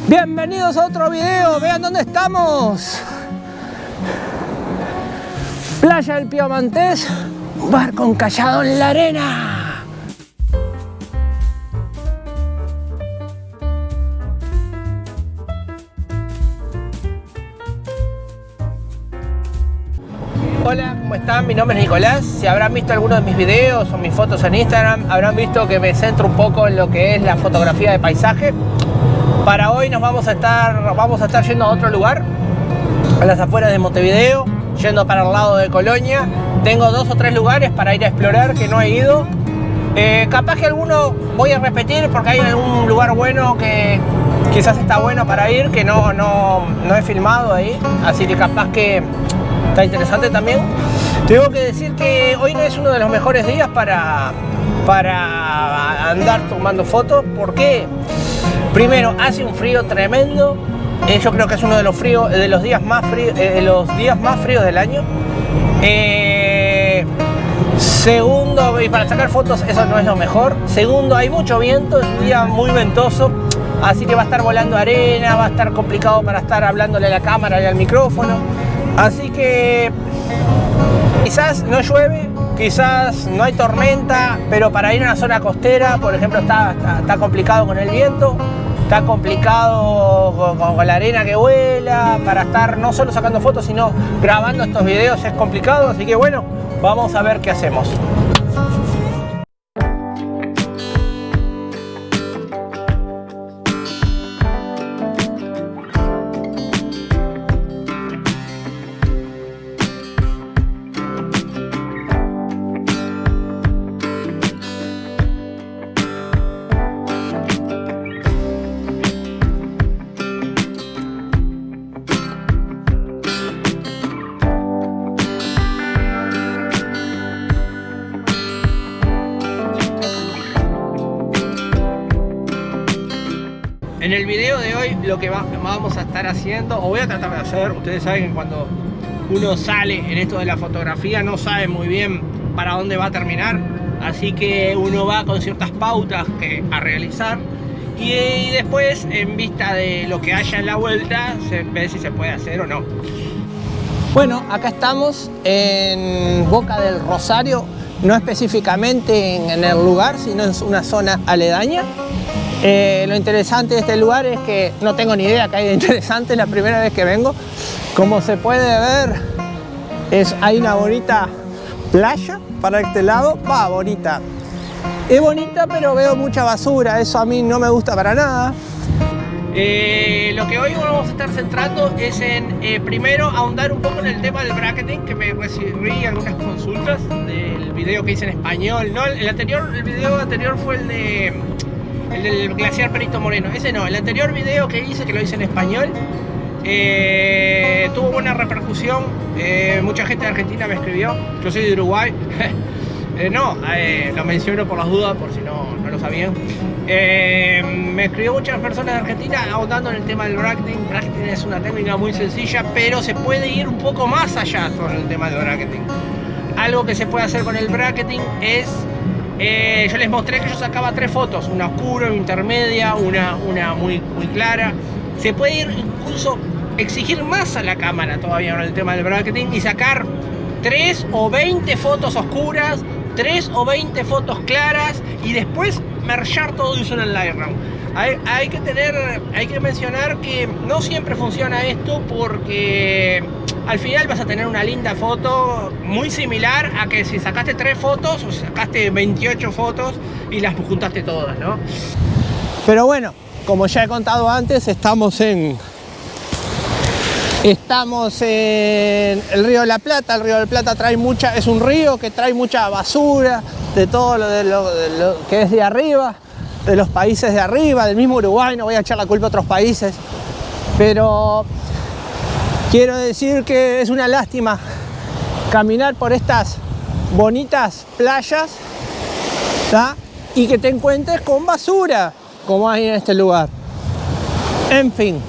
Bienvenidos a otro video, vean dónde estamos. Playa del Piemontés, barco encallado en la arena. Hola, ¿cómo están? Mi nombre es Nicolás. Si habrán visto algunos de mis videos o mis fotos en Instagram, habrán visto que me centro un poco en lo que es la fotografía de paisaje. Para hoy nos vamos a estar yendo a otro lugar, a las afueras de Montevideo, yendo para el lado de Colonia. Tengo 2 o 3 lugares para ir a explorar que no he ido. Capaz que alguno voy a repetir porque hay algún lugar bueno que quizás está bueno para ir, que no he filmado ahí, así que capaz que está interesante también. Tengo que decir que hoy no es uno de los mejores días para andar tomando fotos. ¿Por qué? Primero, hace un frío tremendo. Yo creo que es uno de los días más fríos del año. Segundo, y para sacar fotos eso no es lo mejor. Segundo, hay mucho viento, es un día muy ventoso, así que va a estar volando arena, va a estar complicado para estar hablándole a la cámara y al micrófono. Así que quizás no llueve, quizás no hay tormenta, pero para ir a una zona costera, por ejemplo, está complicado con el viento, está complicado con la arena que vuela. Para estar no solo sacando fotos, sino grabando estos videos es complicado, así que bueno, vamos a ver qué hacemos. En el video de hoy lo que vamos a estar haciendo, o voy a tratar de hacer, ustedes saben que cuando uno sale en esto de la fotografía no sabe muy bien para dónde va a terminar, así que uno va con ciertas pautas a realizar y después, en vista de lo que haya en la vuelta, se ve si se puede hacer o no. Bueno, acá estamos en Boca del Rosario, no específicamente en el lugar, sino en una zona aledaña. Lo interesante de este lugar es que no tengo ni idea que hay de interesante, es la primera vez que vengo. Como se puede ver, hay una bonita playa para este lado. Bonita. Es bonita, pero veo mucha basura, eso a mí no me gusta para nada. Lo que hoy vamos a estar centrando es en, primero, ahondar un poco en el tema del bracketing, que me recibí algunas consultas del video que hice en español. No, el video anterior fue el del glaciar Perito Moreno. Ese no, el anterior video que hice, que lo hice en español, tuvo buena repercusión. Mucha gente de Argentina me escribió. Yo soy de Uruguay. Lo menciono por las dudas, por si no lo sabían. Me escribió muchas personas de Argentina ahondando en el tema del bracketing. Bracketing es una técnica muy sencilla, pero se puede ir un poco más allá con el tema del bracketing. Algo que se puede hacer con el bracketing es, yo les mostré que yo sacaba 3 fotos, una oscura, una intermedia, una muy clara. Se puede ir incluso exigir más a la cámara todavía con el tema del bracketing y sacar 3 o 20 fotos oscuras, 3 o 20 fotos claras y después mergear todo eso en el Lightroom. Hay que mencionar que no siempre funciona esto, porque al final vas a tener una linda foto muy similar a que si sacaste 3 fotos o sacaste 28 fotos y las juntaste todas, ¿no? Pero bueno, como ya he contado antes, estamos en el río de la Plata. El río de la Plata es un río que trae mucha basura de todo lo que es de arriba, de los países de arriba, del mismo Uruguay. No voy a echar la culpa a otros países, pero quiero decir que es una lástima caminar por estas bonitas playas, ¿tá? Y que te encuentres con basura como hay en este lugar. En fin,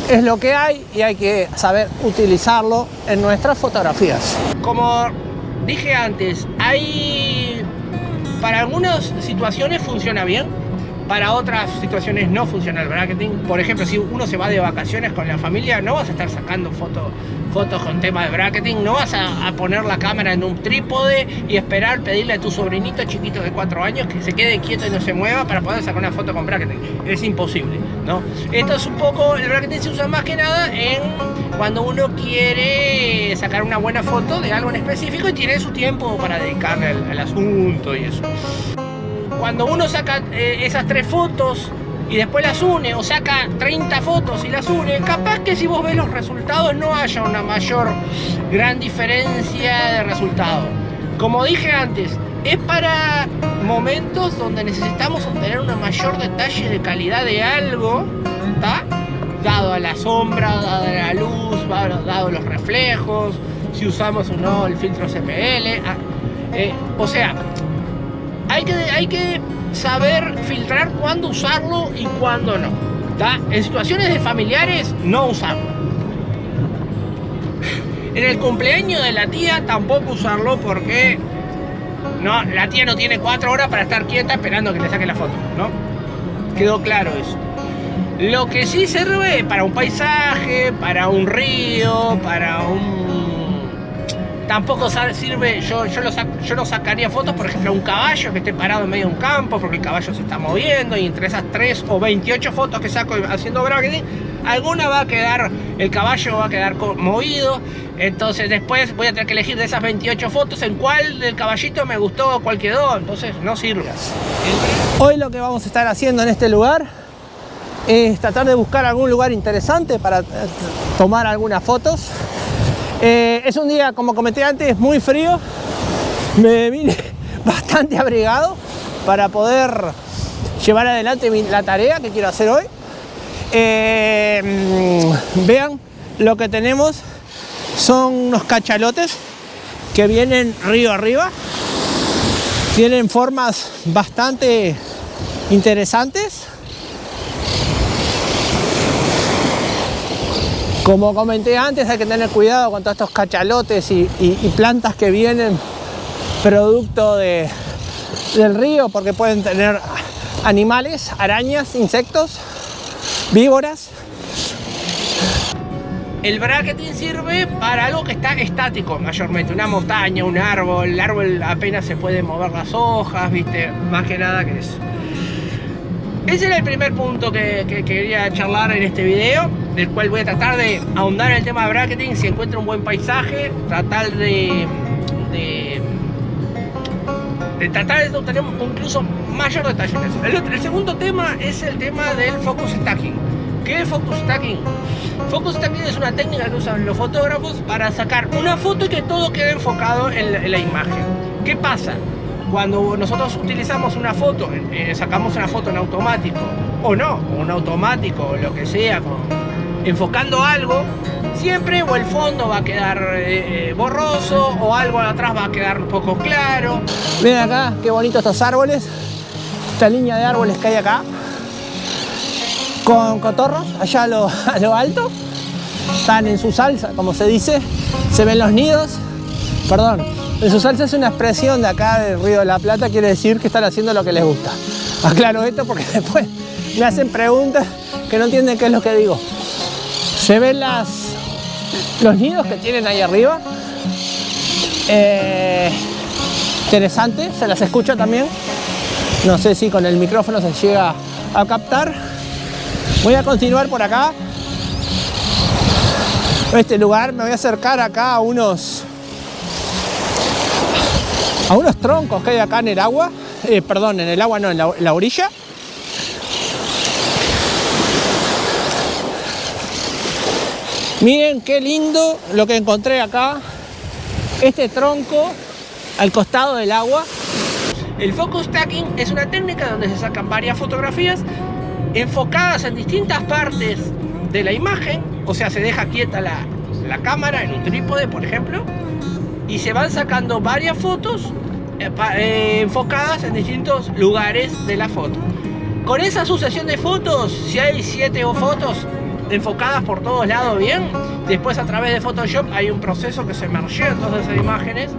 es lo que hay y hay que saber utilizarlo en nuestras fotografías. Como dije antes, para algunas situaciones funciona bien. Para otras situaciones no funciona el bracketing. Por ejemplo, si uno se va de vacaciones con la familia, no vas a estar sacando fotos con tema de bracketing. No vas a poner la cámara en un trípode y esperar pedirle a tu sobrinito chiquito de 4 años que se quede quieto y no se mueva para poder sacar una foto con bracketing. Es imposible, ¿no? Esto es un poco, el bracketing se usa más que nada cuando uno quiere sacar una buena foto de algo en específico y tiene su tiempo para dedicarle al asunto y eso. Cuando uno saca esas 3 fotos y después las une, o saca 30 fotos y las une, capaz que si vos ves los resultados no haya una gran diferencia de resultado. Como dije antes, es para momentos donde necesitamos obtener una mayor detalle de calidad de algo, ¿tá? Dado a la sombra, dado a la luz, dado los reflejos, si usamos o no el filtro CPL. O sea, hay que saber filtrar cuándo usarlo y cuándo no, ¿tá? En situaciones de familiares, no usarlo. En el cumpleaños de la tía, tampoco usarlo porque no, la tía no tiene 4 horas para estar quieta esperando que le saque la foto, ¿no? Quedó claro eso. Lo que sí sirve para un paisaje, para un río, para un... Tampoco sirve, yo lo sacaría fotos, por ejemplo, a un caballo que esté parado en medio de un campo, porque el caballo se está moviendo, y entre esas 3 o 28 fotos que saco haciendo bracketing, alguna va a quedar, el caballo va a quedar movido. Entonces después voy a tener que elegir de esas 28 fotos en cuál del caballito me gustó, cuál quedó, entonces no sirve. Hoy lo que vamos a estar haciendo en este lugar es tratar de buscar algún lugar interesante para tomar algunas fotos. Es un día, como comenté antes, muy frío. Me vine bastante abrigado para poder llevar adelante la tarea que quiero hacer hoy. Vean lo que tenemos. Son unos cachalotes que vienen río arriba. Tienen formas bastante interesantes. Como comenté antes, hay que tener cuidado con todos estos cachalotes y plantas que vienen producto del río, porque pueden tener animales, arañas, insectos, víboras. El bracketing sirve para algo que está estático mayormente, una montaña, un árbol. El árbol apenas se puede mover las hojas, ¿viste? Más que nada que eso. Ese era el primer punto que quería charlar en este video, del cual voy a tratar de ahondar en el tema de bracketing. Si encuentro un buen paisaje, tratar de tratar de obtener incluso mayor detalle en eso. El segundo tema es el tema del focus stacking. ¿Qué es focus stacking? Focus stacking es una técnica que usan los fotógrafos para sacar una foto y que todo quede enfocado en la imagen. ¿Qué pasa? Cuando nosotros utilizamos una foto, sacamos una foto en automático o no, o un automático o lo que sea, enfocando algo, siempre o el fondo va a quedar borroso o algo atrás va a quedar un poco claro. Ven acá, qué bonitos estos árboles, esta línea de árboles que hay acá, con cotorros allá a lo alto, están en su salsa, como se dice, se ven los nidos, perdón. En su salsa es una expresión de acá del Río de la Plata, quiere decir que están haciendo lo que les gusta. Aclaro esto porque después me hacen preguntas que no entienden qué es lo que digo. Se ven los nidos que tienen ahí arriba. Interesante, se las escucha también. No sé si con el micrófono se llega a captar. Voy a continuar por acá. Este lugar, me voy a acercar acá a unos troncos que hay acá en el agua, perdón, en el agua no, en la orilla. Miren qué lindo lo que encontré acá, este tronco al costado del agua. El focus stacking es una técnica donde se sacan varias fotografías enfocadas en distintas partes de la imagen, o sea, se deja quieta la cámara en un trípode, por ejemplo, y se van sacando varias fotos enfocadas en distintos lugares de la foto. Con esa sucesión de fotos, si hay 7 fotos enfocadas por todos lados bien, después a través de Photoshop hay un proceso que se mergea todas esas imágenes,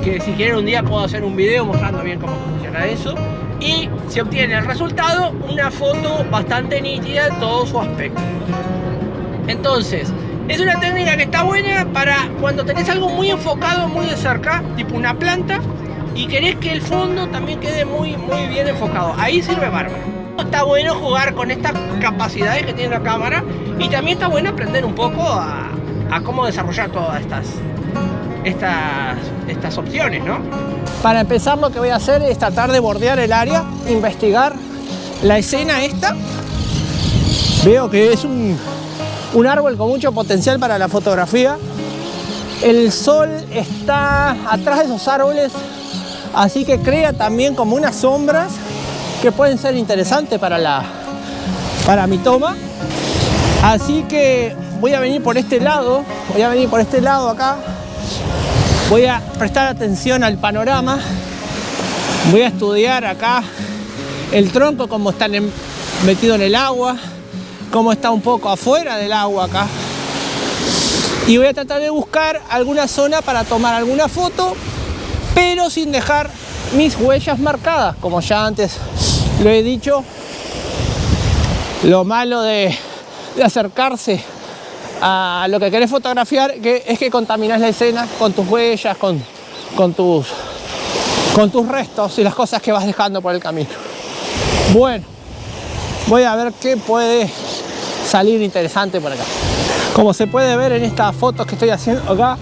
que si quieren un día puedo hacer un video mostrando bien cómo funciona eso, y se obtiene el resultado, una foto bastante nítida en todo su aspecto. Entonces, es una técnica que está buena para cuando tenés algo muy enfocado, muy de cerca, tipo una planta, y querés que el fondo también quede muy bien enfocado. Ahí sirve bárbaro. Está bueno jugar con estas capacidades que tiene la cámara, y también está bueno aprender un poco a cómo desarrollar todas estas opciones, ¿no? Para empezar, lo que voy a hacer es tratar de bordear el área, investigar la escena esta. Veo que es un árbol con mucho potencial para la fotografía. El sol está atrás de esos árboles, así que crea también como unas sombras que pueden ser interesantes para mi toma. Así que voy a venir por este lado, acá. Voy a prestar atención al panorama. Voy a estudiar acá el tronco, cómo está metido en el agua, cómo está un poco afuera del agua acá. Y voy a tratar de buscar alguna zona para tomar alguna foto, pero sin dejar mis huellas marcadas. Como ya antes lo he dicho, lo malo de acercarse a lo que querés fotografiar es que contaminás la escena con tus huellas, con tus restos y las cosas que vas dejando por el camino. Bueno, voy a ver qué puede salir interesante por acá. Como se puede ver en estas fotos que estoy haciendo acá,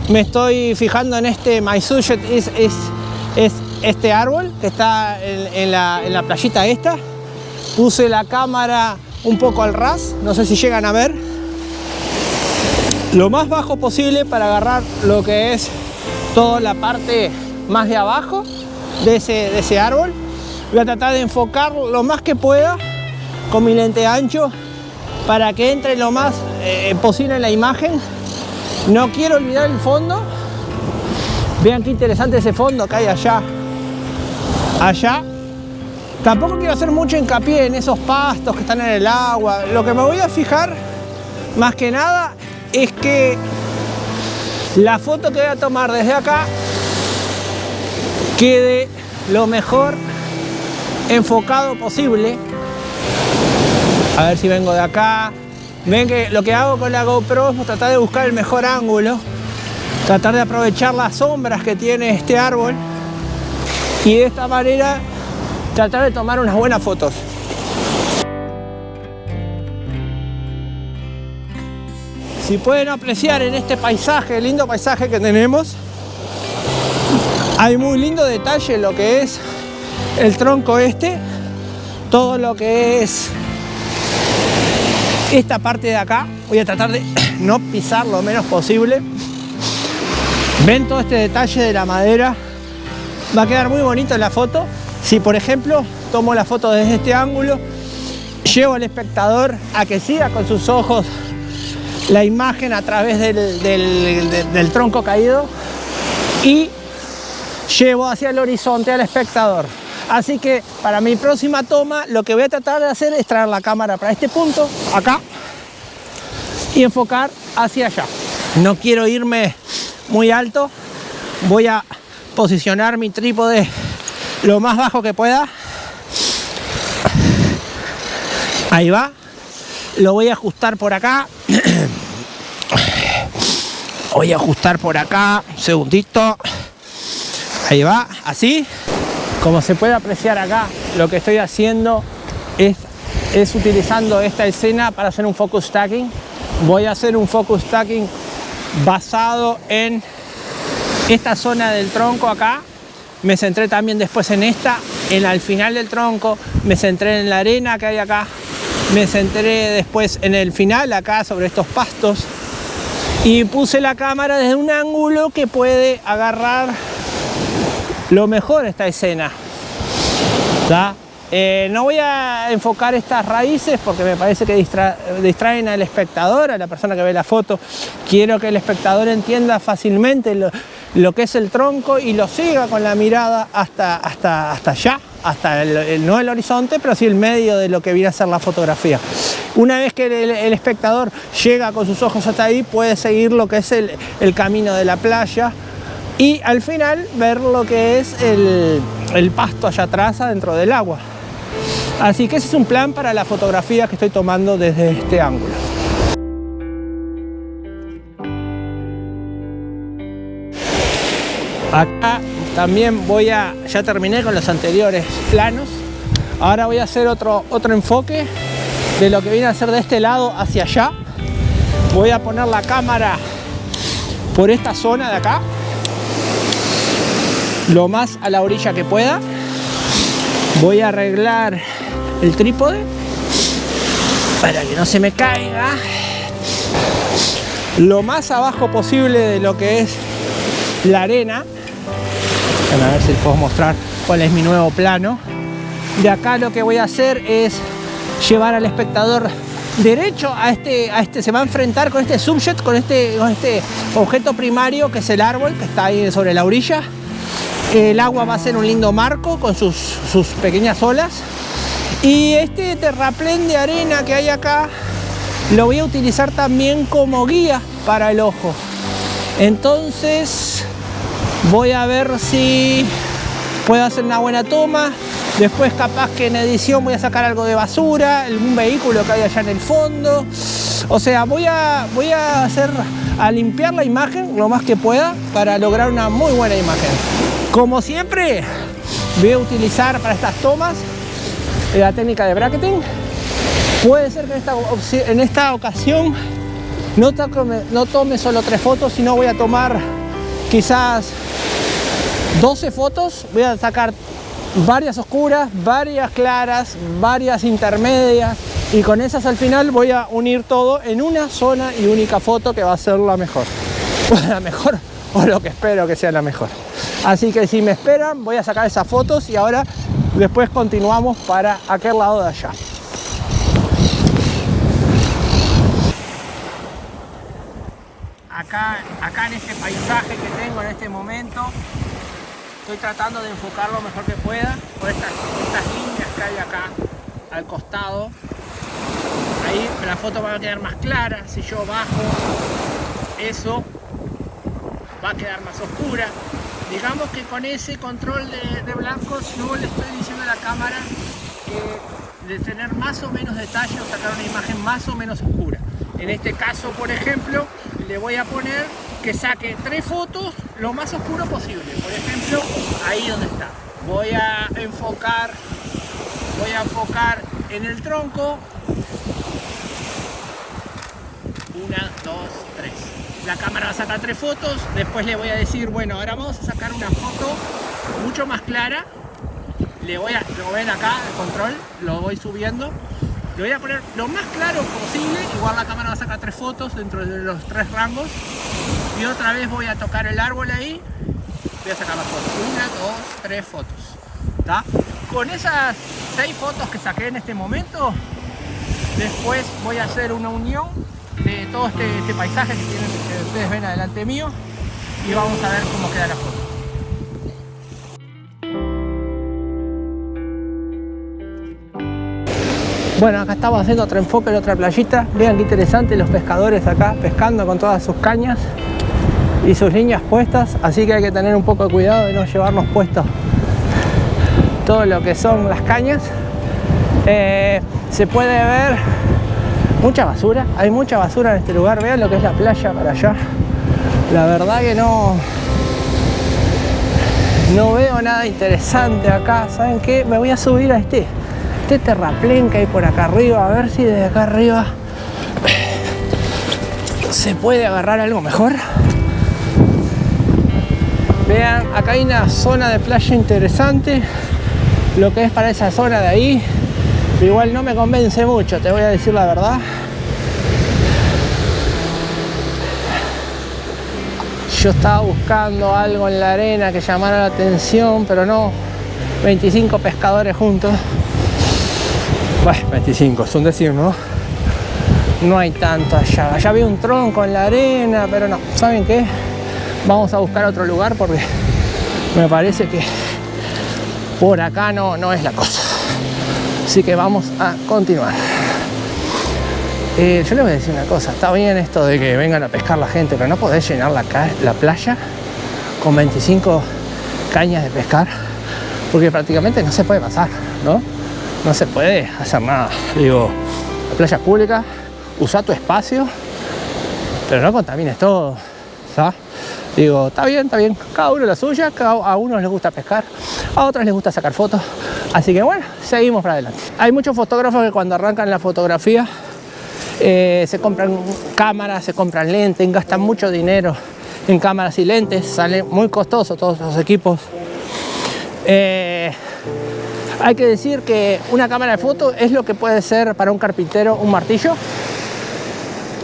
me estoy fijando en este My Subject es este árbol que está en la playita esta. Puse la cámara un poco al ras, no sé si llegan a ver, lo más bajo posible para agarrar lo que es toda la parte más de abajo de ese árbol. Voy a tratar de enfocar lo más que pueda con mi lente ancho para que entre lo más posible en la imagen. No quiero olvidar el fondo. Vean qué interesante ese fondo que hay allá. Tampoco quiero hacer mucho hincapié en esos pastos que están en el agua. Lo que me voy a fijar más que nada es que la foto que voy a tomar desde acá quede lo mejor enfocado posible. A ver si vengo de acá. Ven que lo que hago con la GoPro es tratar de buscar el mejor ángulo, tratar de aprovechar las sombras que tiene este árbol y de esta manera tratar de tomar unas buenas fotos. Si pueden apreciar en este paisaje, el lindo paisaje que tenemos, hay muy lindo detalle lo que es el tronco todo lo que es esta parte de acá. Voy a tratar de no pisar lo menos posible. Ven todo este detalle de la madera, va a quedar muy bonito en la foto. Si por ejemplo tomo la foto desde este ángulo, llevo al espectador a que siga con sus ojos la imagen a través del tronco caído y llevo hacia el horizonte al espectador. Así que para mi próxima toma lo que voy a tratar de hacer es traer la cámara para este punto, acá, y enfocar hacia allá. No quiero irme muy alto, voy a posicionar mi trípode lo más bajo que pueda. Ahí va. Lo voy a ajustar por acá. Voy a ajustar por acá, un segundito. Ahí va, así. Como se puede apreciar acá, lo que estoy haciendo es utilizando esta escena para hacer un focus stacking. Voy a hacer un focus stacking basado en esta zona del tronco acá. Me centré también después en al final del tronco. Me centré en la arena que hay acá. Me centré después en el final acá sobre estos pastos. Y puse la cámara desde un ángulo que puede agarrar lo mejor esta escena. No voy a enfocar estas raíces porque me parece que distraen al espectador, a la persona que ve la foto. Quiero que el espectador entienda fácilmente lo que es el tronco y lo siga con la mirada hasta allá, hasta no el horizonte, pero sí el medio de lo que viene a ser la fotografía. Una vez que el espectador llega con sus ojos hasta ahí, puede seguir lo que es el camino de la playa y al final ver lo que es el pasto allá atrás dentro del agua. Así que ese es un plan para la fotografía que estoy tomando desde este ángulo. Acá también ya terminé con los anteriores planos. Ahora voy a hacer otro enfoque de lo que viene a ser de este lado hacia allá. Voy a poner la cámara por esta zona de acá, lo más a la orilla que pueda. Voy a arreglar el trípode para que no se me caiga lo más abajo posible de lo que es la arena. A ver si les puedo mostrar cuál es mi nuevo plano. De acá lo que voy a hacer es llevar al espectador derecho a este, se va a enfrentar con este subject, con este objeto primario que es el árbol que está ahí sobre la orilla. El agua va a ser un lindo marco con sus pequeñas olas. Y este terraplén de arena que hay acá lo voy a utilizar también como guía para el ojo. Entonces voy a ver si puedo hacer una buena toma. Después capaz que en edición voy a sacar algo de basura, un vehículo que hay allá en el fondo. O sea, voy a limpiar la imagen lo más que pueda para lograr una muy buena imagen. Como siempre, voy a utilizar para estas tomas la técnica de bracketing. Puede ser que en esta ocasión no tome solo 3 fotos, sino voy a tomar quizás 12 fotos. Voy a sacar varias oscuras, varias claras, varias intermedias, y con esas al final voy a unir todo en una sola y única foto que va a ser la mejor. La mejor, o lo que espero que sea la mejor. Así que si me esperan voy a sacar esas fotos y ahora después continuamos para aquel lado de allá. Acá en este paisaje que tengo en este momento, estoy tratando de enfocar lo mejor que pueda por estas líneas que hay acá al costado. Ahí la foto va a quedar más clara. Si yo bajo eso, va a quedar más oscura. Digamos que con ese control de blancos yo le estoy diciendo a la cámara que de tener más o menos detalle o sacar una imagen más o menos oscura. En este caso, por ejemplo, le voy a poner que saque 3 fotos lo más oscuro posible. Por ejemplo, ahí donde está. Voy a enfocar en el tronco. 1, 2, 3. La cámara va a sacar 3 fotos. Después le voy a decir, bueno, ahora vamos a sacar una foto mucho más clara. Lo ven acá, el control, lo voy subiendo. Le voy a poner lo más claro posible. Igual la cámara va a sacar 3 fotos dentro de los 3 rangos. Y otra vez voy a tocar el árbol ahí. Voy a sacar las fotos. 1, 2, 3 fotos. ¿Tá? Con esas 6 fotos que saqué en este momento, después voy a hacer una unión de todo este paisaje que ustedes ven adelante mío. Y vamos a ver cómo queda la foto. Bueno, acá estamos haciendo otro enfoque en otra playita. Vean qué interesante los pescadores acá pescando con todas sus cañas y sus líneas puestas, así que hay que tener un poco de cuidado de no llevarnos puestos todo lo que son las cañas. Se puede ver mucha basura, hay mucha basura en este lugar. Vean lo que es la playa para allá. La verdad que no veo nada interesante acá. ¿Saben qué? Me voy a subir a este terraplén que hay por acá arriba, a ver si desde acá arriba se puede agarrar algo mejor. Vean, acá hay una zona de playa interesante, lo que es para esa zona de ahí. Igual no me convence mucho, te voy a decir la verdad. Yo estaba buscando algo en la arena que llamara la atención, pero no. 25 pescadores juntos. Bueno, 25, es un decir, ¿no? No hay tanto allá. Allá había un tronco en la arena, pero no. ¿Saben qué? Vamos a buscar otro lugar porque me parece que por acá no es la cosa. Así que vamos a continuar. Yo les voy a decir una cosa. Está bien esto de que vengan a pescar la gente, pero no podés llenar la playa con 25 cañas de pescar. porque prácticamente no se puede pasar, ¿no? No se puede hacer nada. Digo, la playa es pública, usa tu espacio, pero no contamines todo, ¿sabes? Digo, está bien, cada uno la suya, a unos les gusta pescar, a otros les gusta sacar fotos, así que bueno, seguimos para adelante. Hay muchos fotógrafos que cuando arrancan la fotografía se compran cámaras, se compran lentes, gastan mucho dinero en cámaras y lentes, sale muy costoso todos los equipos. Hay que decir que una cámara de foto es lo que puede ser para un carpintero un martillo.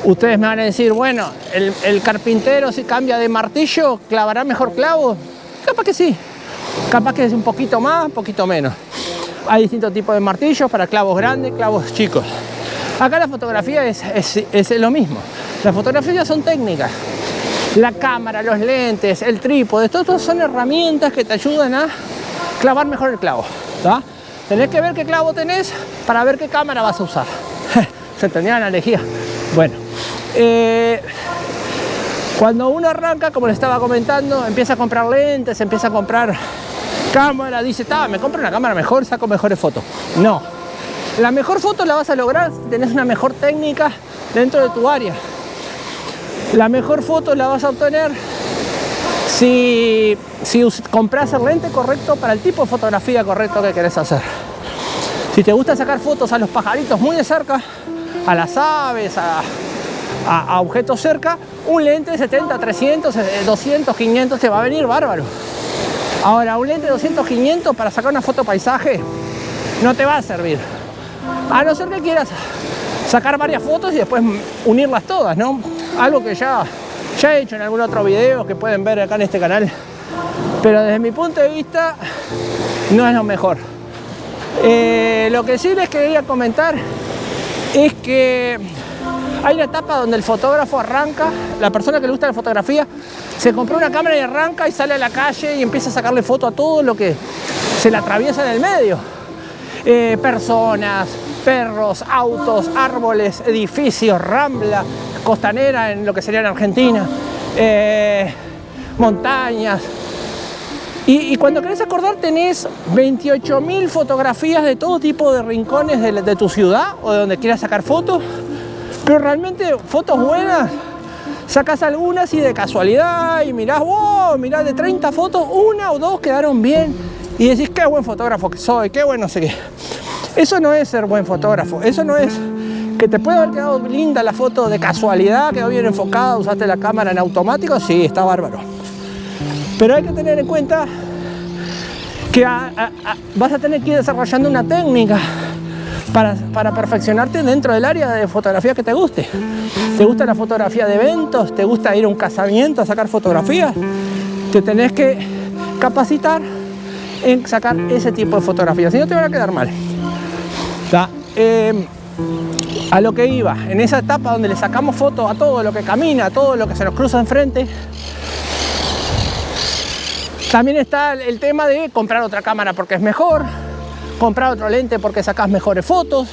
Ustedes me van a decir, bueno, el carpintero si cambia de martillo, ¿clavará mejor clavo? Capaz que sí, capaz que es un poquito más, un poquito menos. Hay distintos tipos de martillos para clavos grandes, clavos chicos. Acá la fotografía es lo mismo. Las fotografías son técnicas. La cámara, los lentes, el trípode, todos son herramientas que te ayudan a clavar mejor el clavo, ¿tá? Tenés que ver qué clavo tenés para ver qué cámara vas a usar. ¿Se entendía la analogía? Bueno, cuando uno arranca, como les estaba comentando, empieza a comprar lentes, empieza a comprar cámara, dice, me compro una cámara mejor, saco mejores fotos. No, la mejor foto la vas a lograr si tenés una mejor técnica dentro de tu área. La mejor foto la vas a obtener si compras el lente correcto para el tipo de fotografía correcto que querés hacer. Si te gusta sacar fotos a los pajaritos muy de cerca, a las aves, a objetos cerca, un lente de 70, 300, 200, 500 te va a venir bárbaro. Ahora, un lente de 200, 500 para sacar una foto paisaje no te va a servir. A no ser que quieras sacar varias fotos y después unirlas todas, ¿no? Algo que ya he hecho en algún otro video que pueden ver acá en este canal. Pero desde mi punto de vista no es lo mejor. Lo que sí les quería comentar es que hay una etapa donde el fotógrafo arranca, la persona que le gusta la fotografía, se compró una cámara y arranca y sale a la calle y empieza a sacarle foto a todo lo que se le atraviesa en el medio. Personas, perros, autos, árboles, edificios, rambla, costanera en lo que sería en Argentina, montañas. Y cuando querés acordar tenés 28.000 fotografías de todo tipo de rincones de tu ciudad o de donde quieras sacar fotos, pero realmente fotos buenas sacás algunas y de casualidad y mirás, wow, mirás de 30 fotos, una o dos quedaron bien y decís qué buen fotógrafo que soy, qué bueno, no sé qué. Eso no es ser buen fotógrafo, eso no es que te puede haber quedado linda la foto de casualidad, quedó bien enfocada, usaste la cámara en automático, sí, está bárbaro. Pero hay que tener en cuenta que vas a tener que ir desarrollando una técnica para perfeccionarte dentro del área de fotografía que te guste. ¿Te gusta la fotografía de eventos? ¿Te gusta ir a un casamiento a sacar fotografías? Te tenés que capacitar en sacar ese tipo de fotografías, si no te van a quedar mal. A lo que iba, en esa etapa donde le sacamos fotos a todo lo que camina, a todo lo que se nos cruza enfrente, también está el tema de comprar otra cámara porque es mejor, comprar otro lente porque sacas mejores fotos.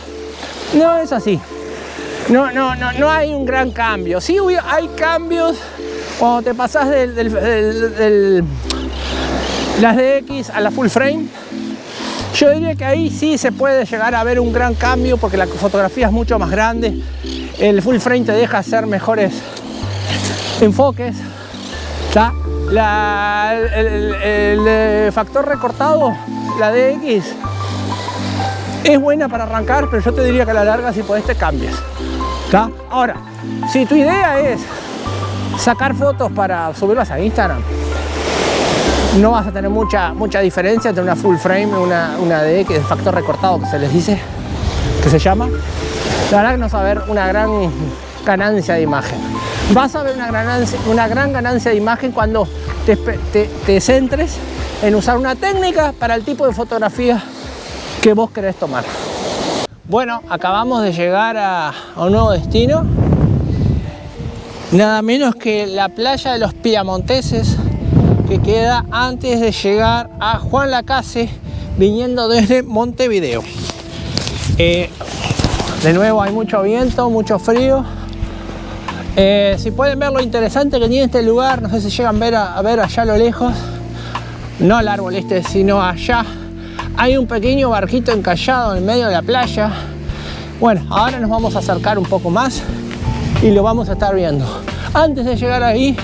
No es así. No hay un gran cambio. Sí hay cambios cuando te pasas las DX a la full frame. Yo diría que ahí sí se puede llegar a ver un gran cambio porque la fotografía es mucho más grande. El full frame te deja hacer mejores enfoques. ¿Tá? El factor recortado, la DX, es buena para arrancar, pero yo te diría que a la larga si podés te cambies. ¿Tá? Ahora, si tu idea es sacar fotos para subirlas a Instagram, no vas a tener mucha diferencia entre una full frame y una DX, el factor recortado que se les dice, que se llama. La verdad que no vas a ver una gran ganancia de imagen. Vas a ver una gran ganancia de imagen cuando te centres en usar una técnica para el tipo de fotografía que vos querés tomar. Bueno, acabamos de llegar a un nuevo destino. Nada menos que la playa de los Piamonteses, que queda antes de llegar a Juan Lacase, viniendo desde Montevideo. De nuevo hay mucho viento, mucho frío. Si pueden ver lo interesante que tiene este lugar, no sé si llegan a ver allá a lo lejos, no el árbol este, sino allá Hay un pequeño barquito encallado en medio de la playa. Bueno, ahora nos vamos a acercar un poco más y lo vamos a estar viendo. Antes de llegar ahí,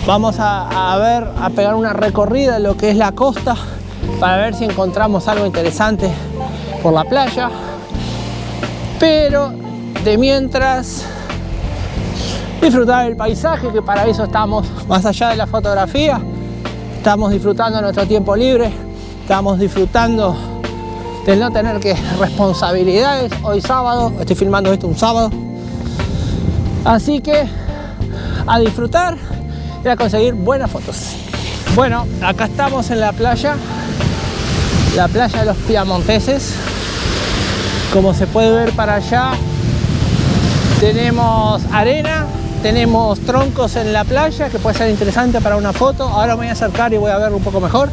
vamos a pegar una recorrida en lo que es la costa para ver si encontramos algo interesante por la playa. Pero de mientras, disfrutar del paisaje, que para eso estamos, más allá de la fotografía, estamos disfrutando nuestro tiempo libre, estamos disfrutando del no tener que responsabilidades. Hoy sábado, estoy filmando esto un sábado, así que a disfrutar y a conseguir buenas fotos. Bueno, acá estamos en la playa de los Piamonteses. Como se puede ver para allá, tenemos arena, tenemos troncos en la playa que puede ser interesante para una foto. Ahora me voy a acercar y voy a verlo un poco mejor.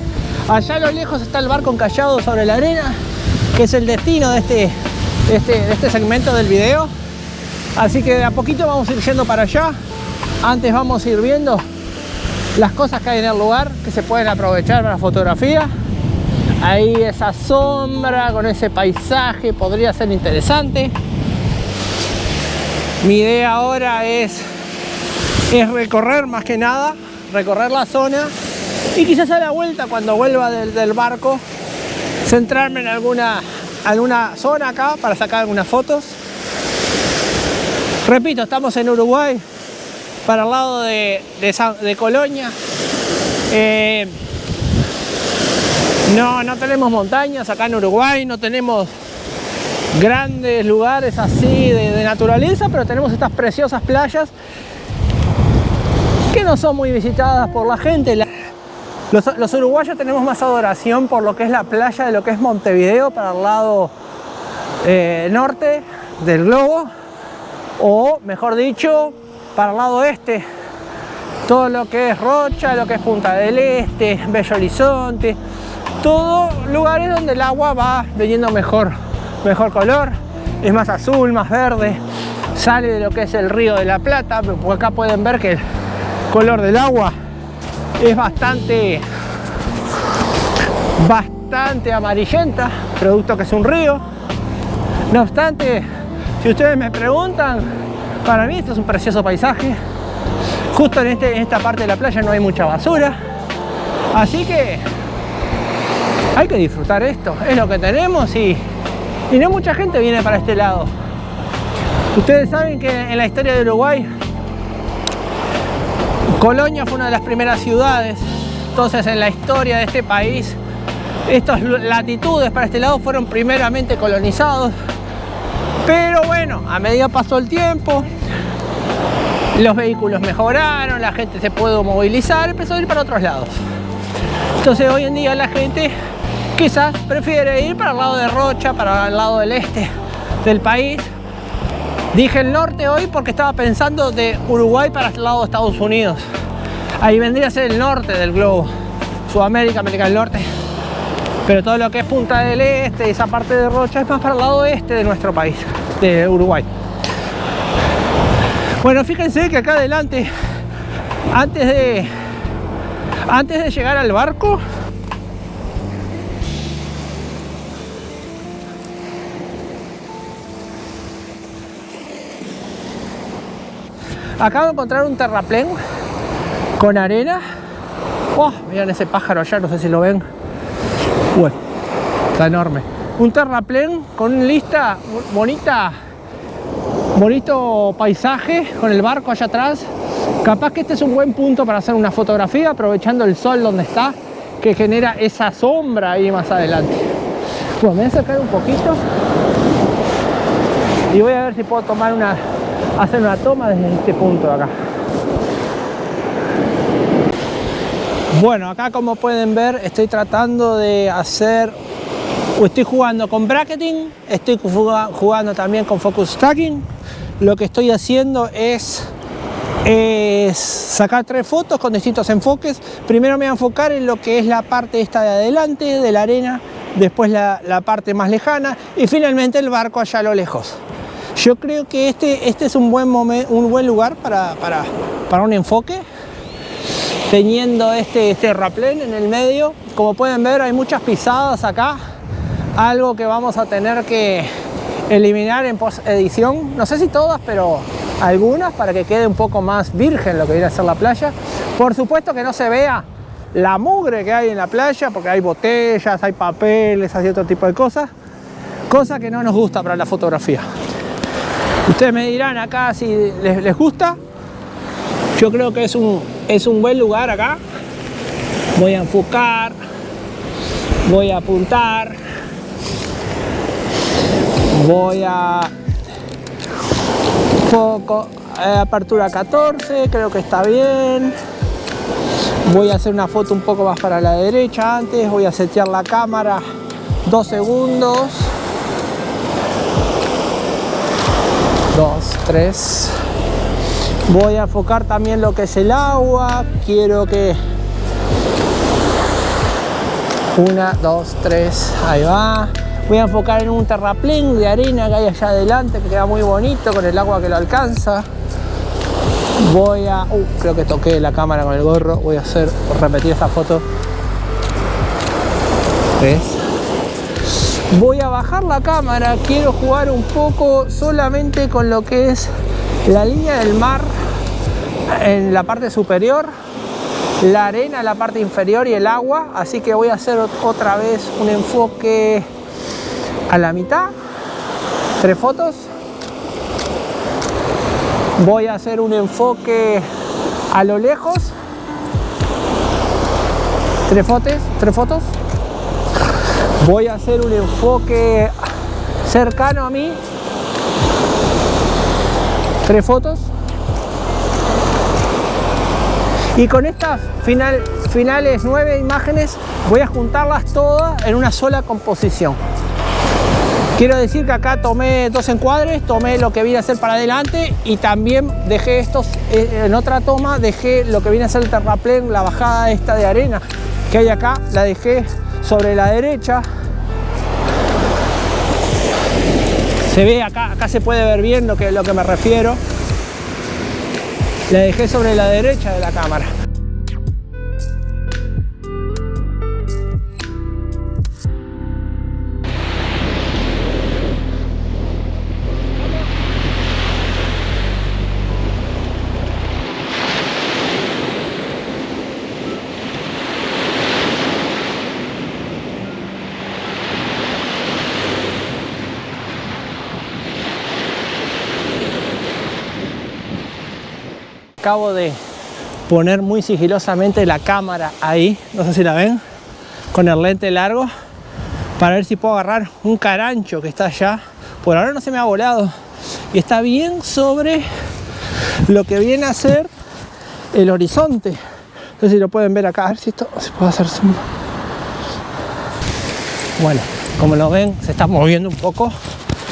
Allá a lo lejos está el barco encallado sobre la arena, que es el destino de este segmento del video. Así que de a poquito vamos a ir yendo para allá. Antes vamos a ir viendo las cosas que hay en el lugar que se pueden aprovechar para fotografía. Ahí esa sombra con ese paisaje podría ser interesante. Mi idea ahora es recorrer, más que nada, recorrer la zona y quizás a la vuelta, cuando vuelva del barco, centrarme en alguna zona acá para sacar algunas fotos. Repito, estamos en Uruguay, para el lado de Colonia. No tenemos montañas acá en Uruguay, no tenemos grandes lugares así de naturaleza, pero tenemos estas preciosas playas que no son muy visitadas por la gente. Los uruguayos tenemos más adoración por lo que es la playa de lo que es Montevideo, para el lado norte del globo, o mejor dicho, para el lado este, todo lo que es Rocha, lo que es Punta del Este, Bello Horizonte, todos lugares donde el agua va teniendo mejor color, es más azul, más verde, sale de lo que es el Río de la Plata. Porque acá pueden ver que el color del agua es bastante amarillenta, producto que es un río. No obstante, si ustedes me preguntan, para mí esto es un precioso paisaje. Justo en esta parte de la playa no hay mucha basura, así que hay que disfrutar esto, es lo que tenemos y no mucha gente viene para este lado. Ustedes saben que en la historia de Uruguay, Colonia fue una de las primeras ciudades. Entonces, en la historia de este país, estas latitudes para este lado fueron primeramente colonizados. Pero bueno, a medida pasó el tiempo, los vehículos mejoraron, la gente se pudo movilizar, empezó a ir para otros lados. Entonces hoy en día la gente quizás prefiere ir para el lado de Rocha, para el lado del este del país. Dije el norte hoy porque estaba pensando de Uruguay para el lado de Estados Unidos. Ahí vendría a ser el norte del globo, Sudamérica, América del Norte. Pero todo lo que es Punta del Este, esa parte de Rocha, es más para el lado este de nuestro país, de Uruguay. Bueno, fíjense que acá adelante, antes de llegar al barco, acabo de encontrar un terraplén con arena. Oh, miren ese pájaro allá, no sé si lo ven. Bueno, está enorme. Un terraplén con una lista bonito paisaje, con el barco allá atrás. Capaz que este es un buen punto para hacer una fotografía, aprovechando el sol donde está, que genera esa sombra ahí más adelante. Bueno, me voy a acercar un poquito y voy a ver si puedo hacer una toma desde este punto de acá. Bueno, acá como pueden ver, estoy tratando de estoy jugando con bracketing, estoy jugando también con focus stacking. Lo que estoy haciendo es sacar 3 fotos con distintos enfoques. Primero me voy a enfocar en lo que es la parte esta de adelante, de la arena, después la parte más lejana y finalmente el barco allá a lo lejos. Yo creo que este es un buen lugar para un enfoque. teniendo este terraplén en el medio. Como pueden ver, hay muchas pisadas acá, algo que vamos a tener que eliminar en post edición, no sé si todas, pero algunas, para que quede un poco más virgen lo que viene a ser la playa. Por supuesto que no se vea la mugre que hay en la playa, porque hay botellas, hay papeles, hay otro tipo de cosas, cosa que no nos gusta para la fotografía. Ustedes me dirán acá si les gusta. Yo creo que es un buen lugar acá. Voy a enfocar, voy a apuntar, voy a foco, apertura 14, creo que está bien. Voy a hacer una foto un poco más para la derecha antes, voy a setear la cámara 2 segundos. 2, 3. Voy a enfocar también lo que es el agua. Quiero que 1, 2, 3, ahí va. Voy a enfocar en un terraplén de arena que hay allá adelante, que queda muy bonito con el agua que lo alcanza. Voy a... creo que toqué la cámara con el gorro. Voy a repetir esta foto. 3. Voy a bajar la cámara. Quiero jugar un poco solamente con lo que es la línea del mar en la parte superior, la arena en la parte inferior y el agua. Así que voy a hacer otra vez un enfoque a la mitad. 3 fotos. Voy a hacer un enfoque a lo lejos. 3 fotos. Voy a hacer un enfoque cercano a mí. 3 fotos. Y con estas finales 9 imágenes voy a juntarlas todas en una sola composición. Quiero decir que acá tomé 2 encuadres, tomé lo que viene a ser para adelante y también dejé estos, en otra toma dejé lo que viene a ser el terraplén, la bajada esta de arena que hay acá, la dejé sobre la derecha. Se ve acá se puede ver bien lo que me refiero. La dejé sobre la derecha de la cámara. Acabo de poner muy sigilosamente la cámara ahí, no sé si la ven, con el lente largo, para ver si puedo agarrar un carancho que está allá. Por ahora no se me ha volado y está bien sobre lo que viene a ser el horizonte. No sé si lo pueden ver acá, a ver si esto se puede hacer zoom. Bueno, como lo ven, se está moviendo un poco,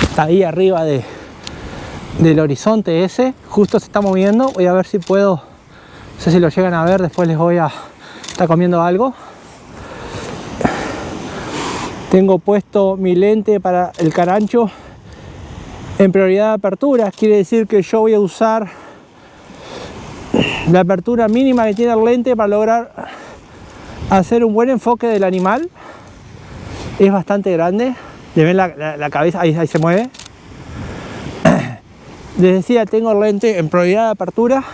está ahí arriba del horizonte ese, justo se está moviendo. Voy a ver si puedo, no sé si lo llegan a ver, después les voy a estar comiendo algo. Tengo puesto mi lente para el carancho en prioridad de apertura, quiere decir que yo voy a usar la apertura mínima que tiene el lente para lograr hacer un buen enfoque del animal. Es bastante grande, le ven la cabeza, ahí se mueve. Les decía, tengo el lente en prioridad de apertura.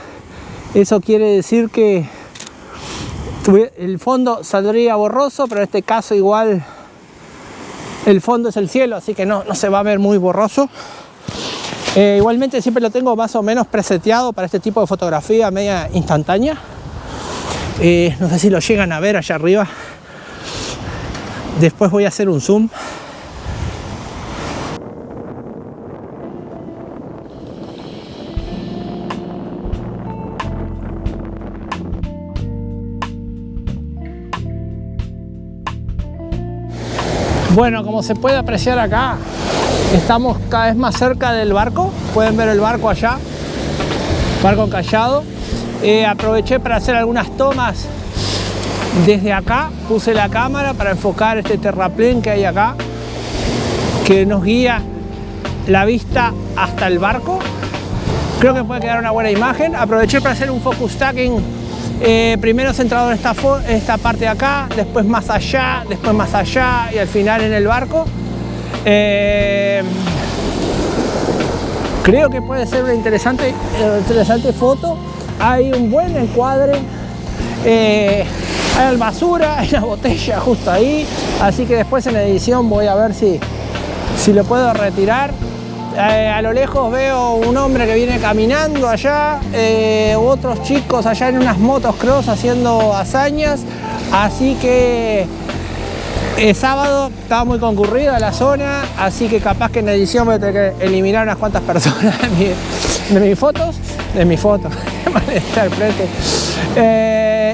Eso quiere decir que el fondo saldría borroso, pero en este caso igual el fondo es el cielo, así que no se va a ver muy borroso. Igualmente siempre lo tengo más o menos preseteado para este tipo de fotografía media instantánea. No sé si lo llegan a ver allá arriba. Después voy a hacer un zoom. Bueno, como se puede apreciar acá, estamos cada vez más cerca del barco. Pueden ver el barco allá, barco encallado. Aproveché para hacer algunas tomas desde acá. Puse la cámara para enfocar este terraplén que hay acá, que nos guía la vista hasta el barco. Creo que puede quedar una buena imagen. Aproveché para hacer un focus stacking Primero centrado en esta parte de acá, después más allá y al final en el barco. Creo que puede ser una interesante foto. Hay un buen encuadre, hay basura, hay una botella justo ahí, así que después en la edición voy a ver si lo puedo retirar. A lo lejos veo un hombre que viene caminando allá, otros chicos allá en unas motos cross haciendo hazañas, así que sábado estaba muy concurrida la zona, así que capaz que en la edición voy a tener que eliminar unas cuantas personas de mis fotos,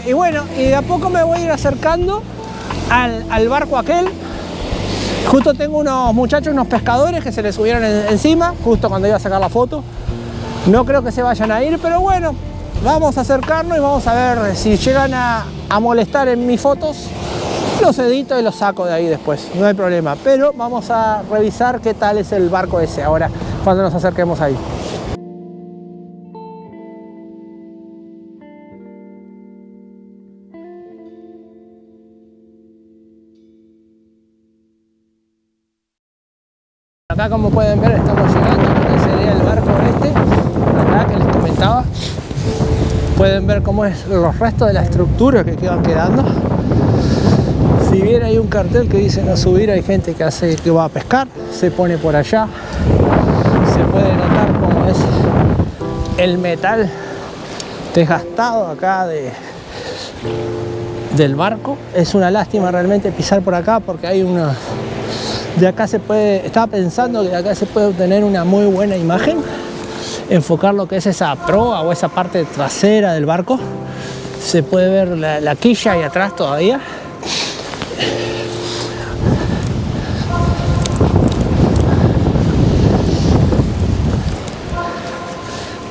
y bueno, y de a poco me voy a ir acercando al barco aquel. Justo tengo unos muchachos, unos pescadores que se les subieron encima, justo cuando iba a sacar la foto. No creo que se vayan a ir, pero bueno, vamos a acercarnos y vamos a ver si llegan a molestar en mis fotos. Los edito y los saco de ahí después, no hay problema. Pero vamos a revisar qué tal es el barco ese ahora, cuando nos acerquemos ahí. Acá, como pueden ver, estamos llegando a lo que sería el barco este, acá que les comentaba. Pueden ver cómo es los restos de la estructura que quedan quedando. Si bien hay un cartel que dice no subir, hay gente que va a pescar, se pone por allá. Se puede notar cómo es el metal desgastado acá del barco. Es una lástima realmente pisar por acá porque hay unas... De acá estaba pensando que de acá se puede obtener una muy buena imagen, enfocar lo que es esa proa o esa parte trasera del barco. Se puede ver la quilla ahí atrás todavía.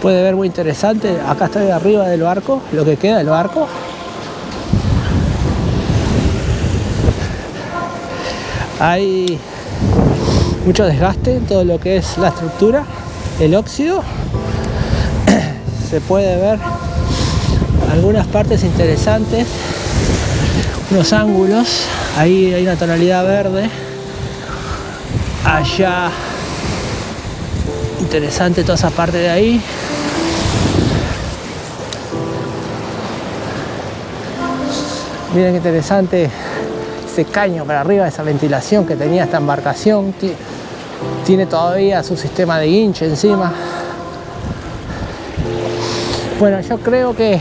Puede ver muy interesante. Acá estoy arriba del barco, lo que queda del barco. Hay mucho desgaste en todo lo que es la estructura, el óxido. Se puede ver algunas partes interesantes, unos ángulos. Ahí hay una tonalidad verde. Allá, interesante toda esa parte de ahí. Miren qué interesante ese caño para arriba, esa ventilación que tenía esta embarcación. Tiene todavía su sistema de guinche encima. Bueno, yo creo que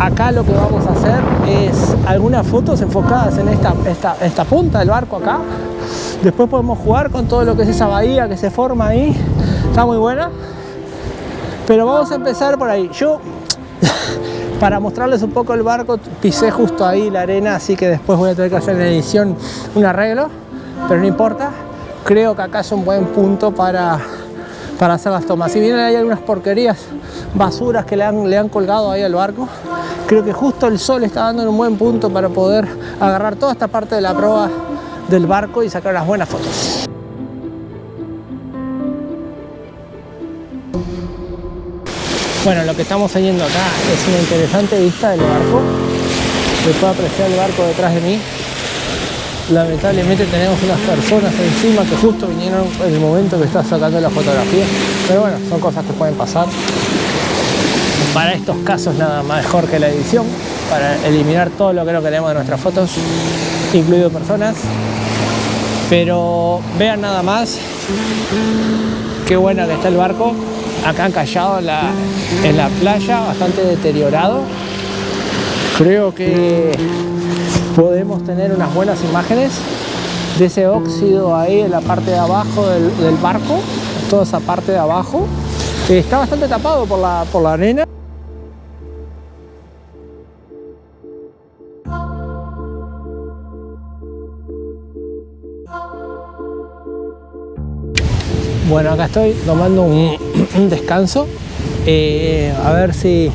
acá lo que vamos a hacer es algunas fotos enfocadas en esta punta del barco acá. Después podemos jugar con todo lo que es esa bahía que se forma ahí. Está muy buena. Pero vamos a empezar por ahí. Yo, para mostrarles un poco el barco, pisé justo ahí la arena, así que después voy a tener que hacer en la edición un arreglo, pero no importa. Creo que acá es un buen punto para hacer las tomas. Si bien hay algunas porquerías, basuras que le han colgado ahí al barco, creo que justo el sol está dando en un buen punto para poder agarrar toda esta parte de la proa del barco y sacar unas buenas fotos. Bueno, lo que estamos teniendo acá es una interesante vista del barco. Se puede apreciar el barco detrás de mí. Lamentablemente tenemos unas personas encima que justo vinieron en el momento que está sacando la fotografía. Pero bueno, son cosas que pueden pasar. Para estos casos nada más mejor que la edición, para eliminar todo lo que no queremos de nuestras fotos, incluido personas. Pero vean nada más qué buena que está el barco. Acá encallado en la playa, bastante deteriorado. Creo que podemos tener unas buenas imágenes de ese óxido ahí en la parte de abajo del barco, toda esa parte de abajo. Está bastante tapado por la arena. Bueno, acá estoy tomando un descanso, a ver si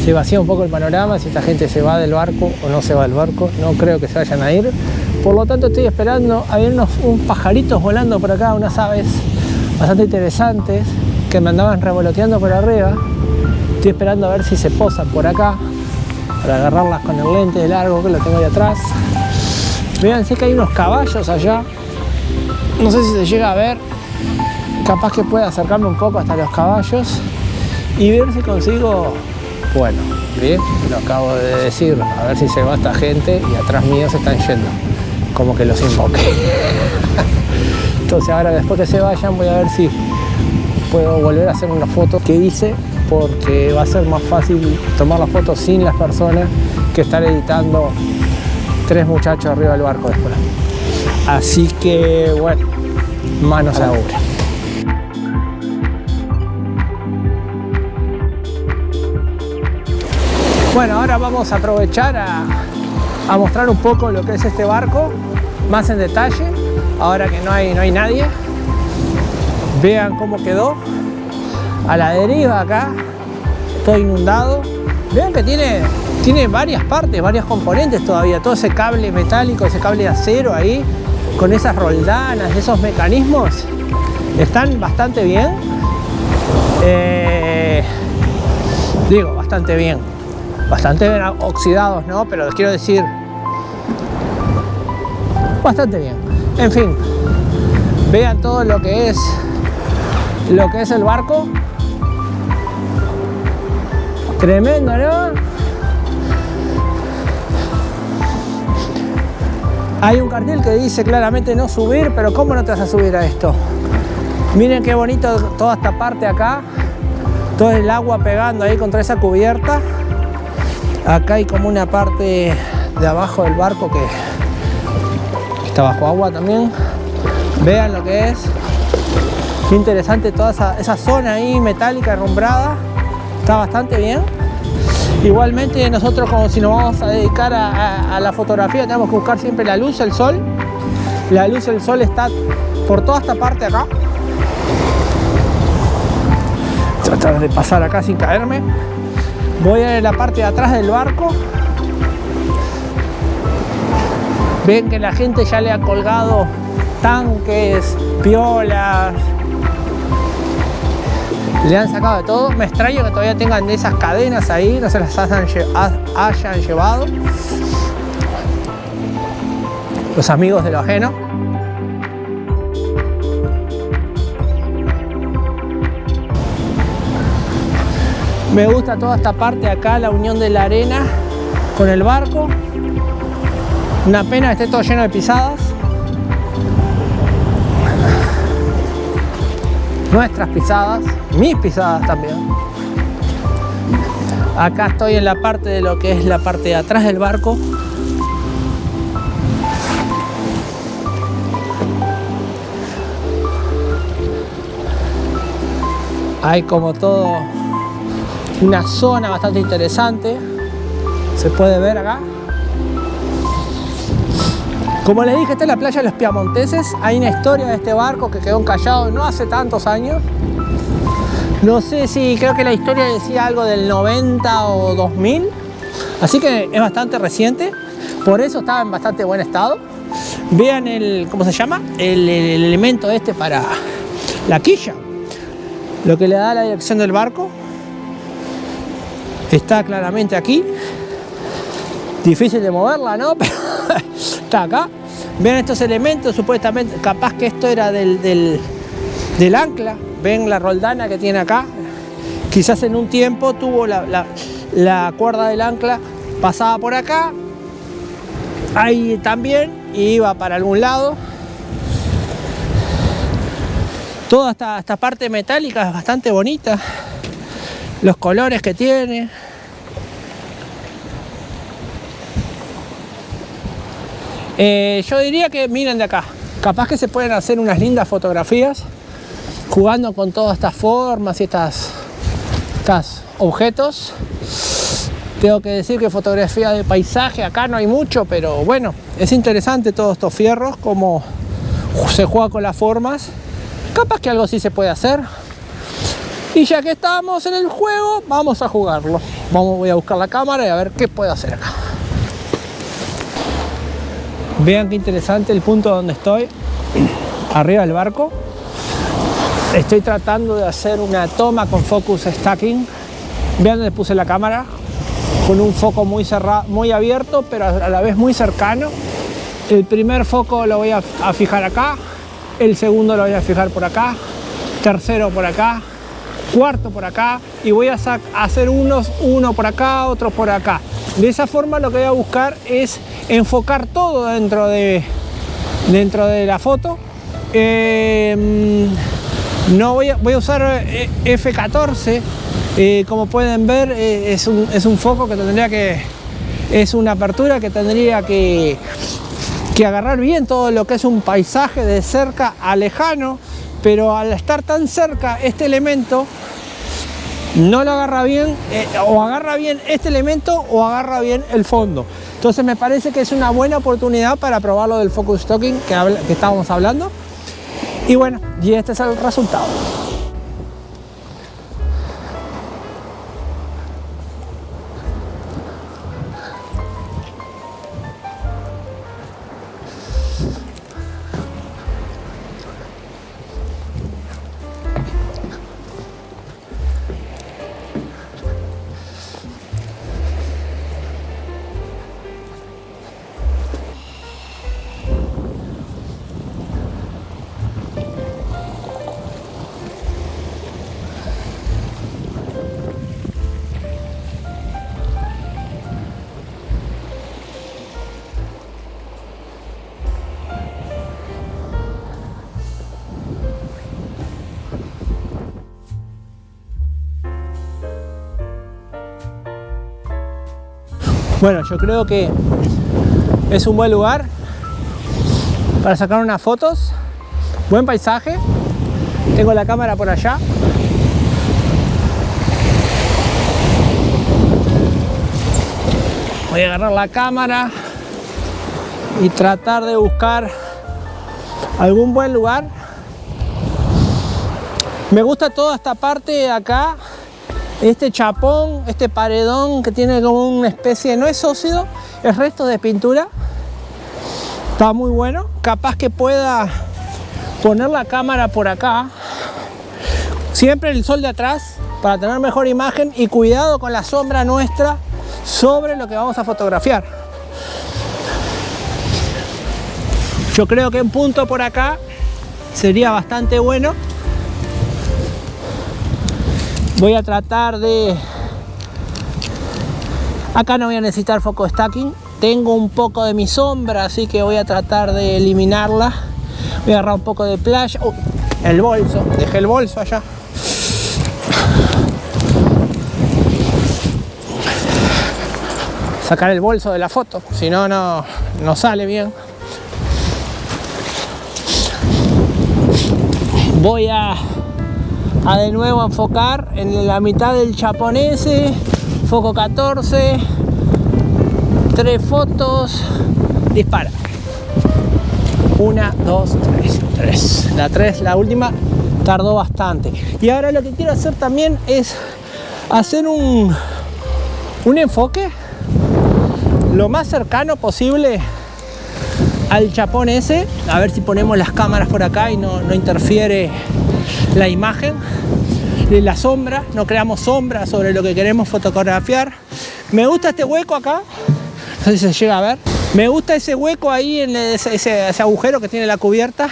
se vacía un poco el panorama, si esta gente se va del barco o no se va del barco. No creo que se vayan a ir, por lo tanto estoy esperando. Había unos pajaritos volando por acá, unas aves bastante interesantes que me andaban revoloteando por arriba. Estoy esperando a ver si se posan por acá para agarrarlas con el lente de largo que lo tengo ahí atrás. Fíjense que hay unos caballos allá. No sé si se llega a ver. Capaz que pueda acercarme un poco hasta los caballos y ver si consigo. Bueno, bien, lo acabo de decir. A ver si se va esta gente y atrás mío se están yendo. Como que los invoqué. Entonces ahora después que se vayan voy a ver si puedo volver a hacer una foto que hice, porque va a ser más fácil tomar la foto sin las personas que estar editando 3 muchachos arriba del barco después. Así que bueno, manos a la obra. Bueno, ahora vamos a aprovechar a mostrar un poco lo que es este barco más en detalle, ahora que no hay nadie. Vean cómo quedó a la deriva acá, todo inundado. Vean que tiene varias partes, varias componentes todavía, todo ese cable metálico, ese cable de acero ahí, con esas roldanas, esos mecanismos, están bastante bien. Digo, bastante bien oxidados, ¿no? Pero les quiero decir, bastante bien. En fin, vean todo lo que es el barco. Tremendo, ¿no? Hay un cartel que dice claramente no subir, pero ¿cómo no te vas a subir a esto? Miren qué bonito toda esta parte acá, todo el agua pegando ahí contra esa cubierta. Acá hay como una parte de abajo del barco que está bajo agua también. Vean lo que es. Qué interesante toda esa zona ahí metálica herrumbrada. Está bastante bien. Igualmente nosotros, como si nos vamos a dedicar a la fotografía, tenemos que buscar siempre la luz del sol. La luz del sol está por toda esta parte acá. Tratar de pasar acá sin caerme. Voy a ir a la parte de atrás del barco. Ven que la gente ya le ha colgado tanques, piolas. Le han sacado de todo. Me extraño que todavía tengan esas cadenas ahí, no se las hayan llevado los amigos de lo ajeno. Me gusta toda esta parte acá, la unión de la arena con el barco. Una pena que esté todo lleno de pisadas. Nuestras pisadas, mis pisadas también. Acá estoy en la parte de lo que es la parte de atrás del barco. Hay como todo una zona bastante interesante, se puede ver acá. Como les dije, esta es la playa de los Piamonteses. Hay una historia de este barco que quedó encallado no hace tantos años. No sé si, creo que la historia decía algo del 90 o 2000. Así que es bastante reciente. Por eso estaba en bastante buen estado. Vean el, ¿cómo se llama? El elemento este para la quilla. Lo que le da la dirección del barco. Está claramente aquí. Difícil de moverla, ¿no? Pero está acá. Vean estos elementos, supuestamente, capaz que esto era del ancla. Ven la roldana que tiene acá. Quizás en un tiempo tuvo la cuerda del ancla, pasaba por acá. Ahí también, y iba para algún lado. Toda esta parte metálica es bastante bonita. Los colores que tiene. Yo diría que miren de acá. Capaz que se pueden hacer unas lindas fotografías jugando con todas estas formas y estos objetos. Tengo que decir que fotografía de paisaje acá no hay mucho, pero bueno, es interesante todos estos fierros, cómo se juega con las formas. Capaz que algo sí se puede hacer. Y ya que estamos en el juego, vamos a jugarlo. Voy a buscar la cámara y a ver qué puedo hacer acá. Vean qué interesante el punto donde estoy, arriba del barco. Estoy tratando de hacer una toma con focus stacking Vean donde puse la cámara, con un foco muy cerrado, muy abierto, pero a la vez muy cercano. El primer foco lo voy a fijar acá, el segundo lo voy a fijar por acá, tercero por acá, cuarto por acá, y voy a hacer uno por acá, otro por acá. De esa forma lo que voy a buscar es enfocar todo dentro de la foto. No voy a usar F14. Como pueden ver, es un foco que tendría que... Es una apertura que tendría que agarrar bien todo lo que es un paisaje de cerca a lejano, pero al estar tan cerca este elemento no lo agarra bien, o agarra bien este elemento o agarra bien el fondo. Entonces me parece que es una buena oportunidad para probar lo del focus stocking que estábamos hablando. Y bueno, y este es el resultado. Bueno, yo creo que es un buen lugar para sacar unas fotos. Buen paisaje. Tengo la cámara por allá. Voy a agarrar la cámara y tratar de buscar algún buen lugar. Me gusta toda esta parte de acá. Este chapón, este paredón que tiene como una especie, no es óxido, es resto de pintura. Está muy bueno. Capaz que pueda poner la cámara por acá. Siempre el sol de atrás para tener mejor imagen, y cuidado con la sombra nuestra sobre lo que vamos a fotografiar. Yo creo que un punto por acá sería bastante bueno. Voy a tratar de... Acá no voy a necesitar foco stacking. Tengo un poco de mi sombra, así que voy a tratar de eliminarla. Voy a agarrar un poco de playa. El bolso. Dejé el bolso allá. Sacar el bolso de la foto, si no, no sale bien. Voy a de nuevo enfocar en la mitad del chapón ese, foco 14, 3 fotos, dispara. 1, 2, 3. La 3, la última, tardó bastante. Y ahora lo que quiero hacer también es hacer un enfoque lo más cercano posible al chapón ese. A ver si ponemos las cámaras por acá y no interfiere la imagen de la sombra, no creamos sombra sobre lo que queremos fotografiar. Me gusta este hueco acá, no sé si se llega a ver. Me gusta ese hueco ahí en ese agujero que tiene la cubierta,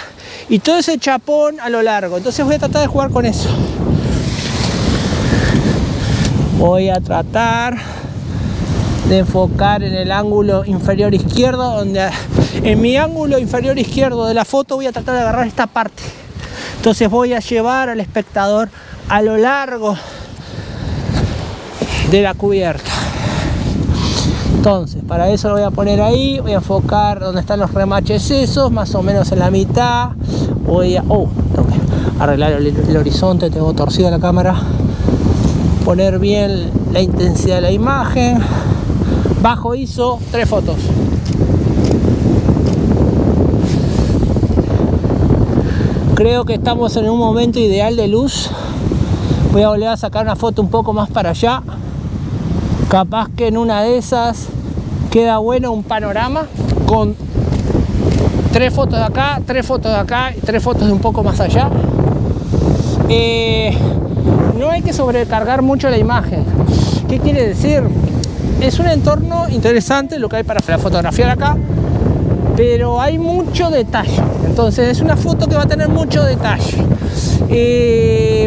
y todo ese chapón a lo largo. Entonces voy a tratar de jugar con eso. Voy a tratar de enfocar en el ángulo inferior izquierdo, donde en mi ángulo inferior izquierdo de la foto voy a tratar de agarrar esta parte. Entonces voy a llevar al espectador a lo largo de la cubierta. Entonces, para eso lo voy a poner ahí. Voy a enfocar donde están los remaches esos, más o menos en la mitad. Voy a... tengo que arreglar el horizonte, tengo torcida la cámara. Poner bien la intensidad de la imagen. Bajo ISO, 3 fotos. Creo que estamos en un momento ideal de luz. Voy a volver a sacar una foto un poco más para allá. Capaz que en una de esas queda bueno un panorama con 3 fotos de acá, 3 fotos de acá y 3 fotos de un poco más allá. no hay que sobrecargar mucho la imagen. ¿Qué quiere decir? Es un entorno interesante lo que hay para fotografiar acá, pero hay mucho detalle. Entonces es una foto que va a tener mucho detalle,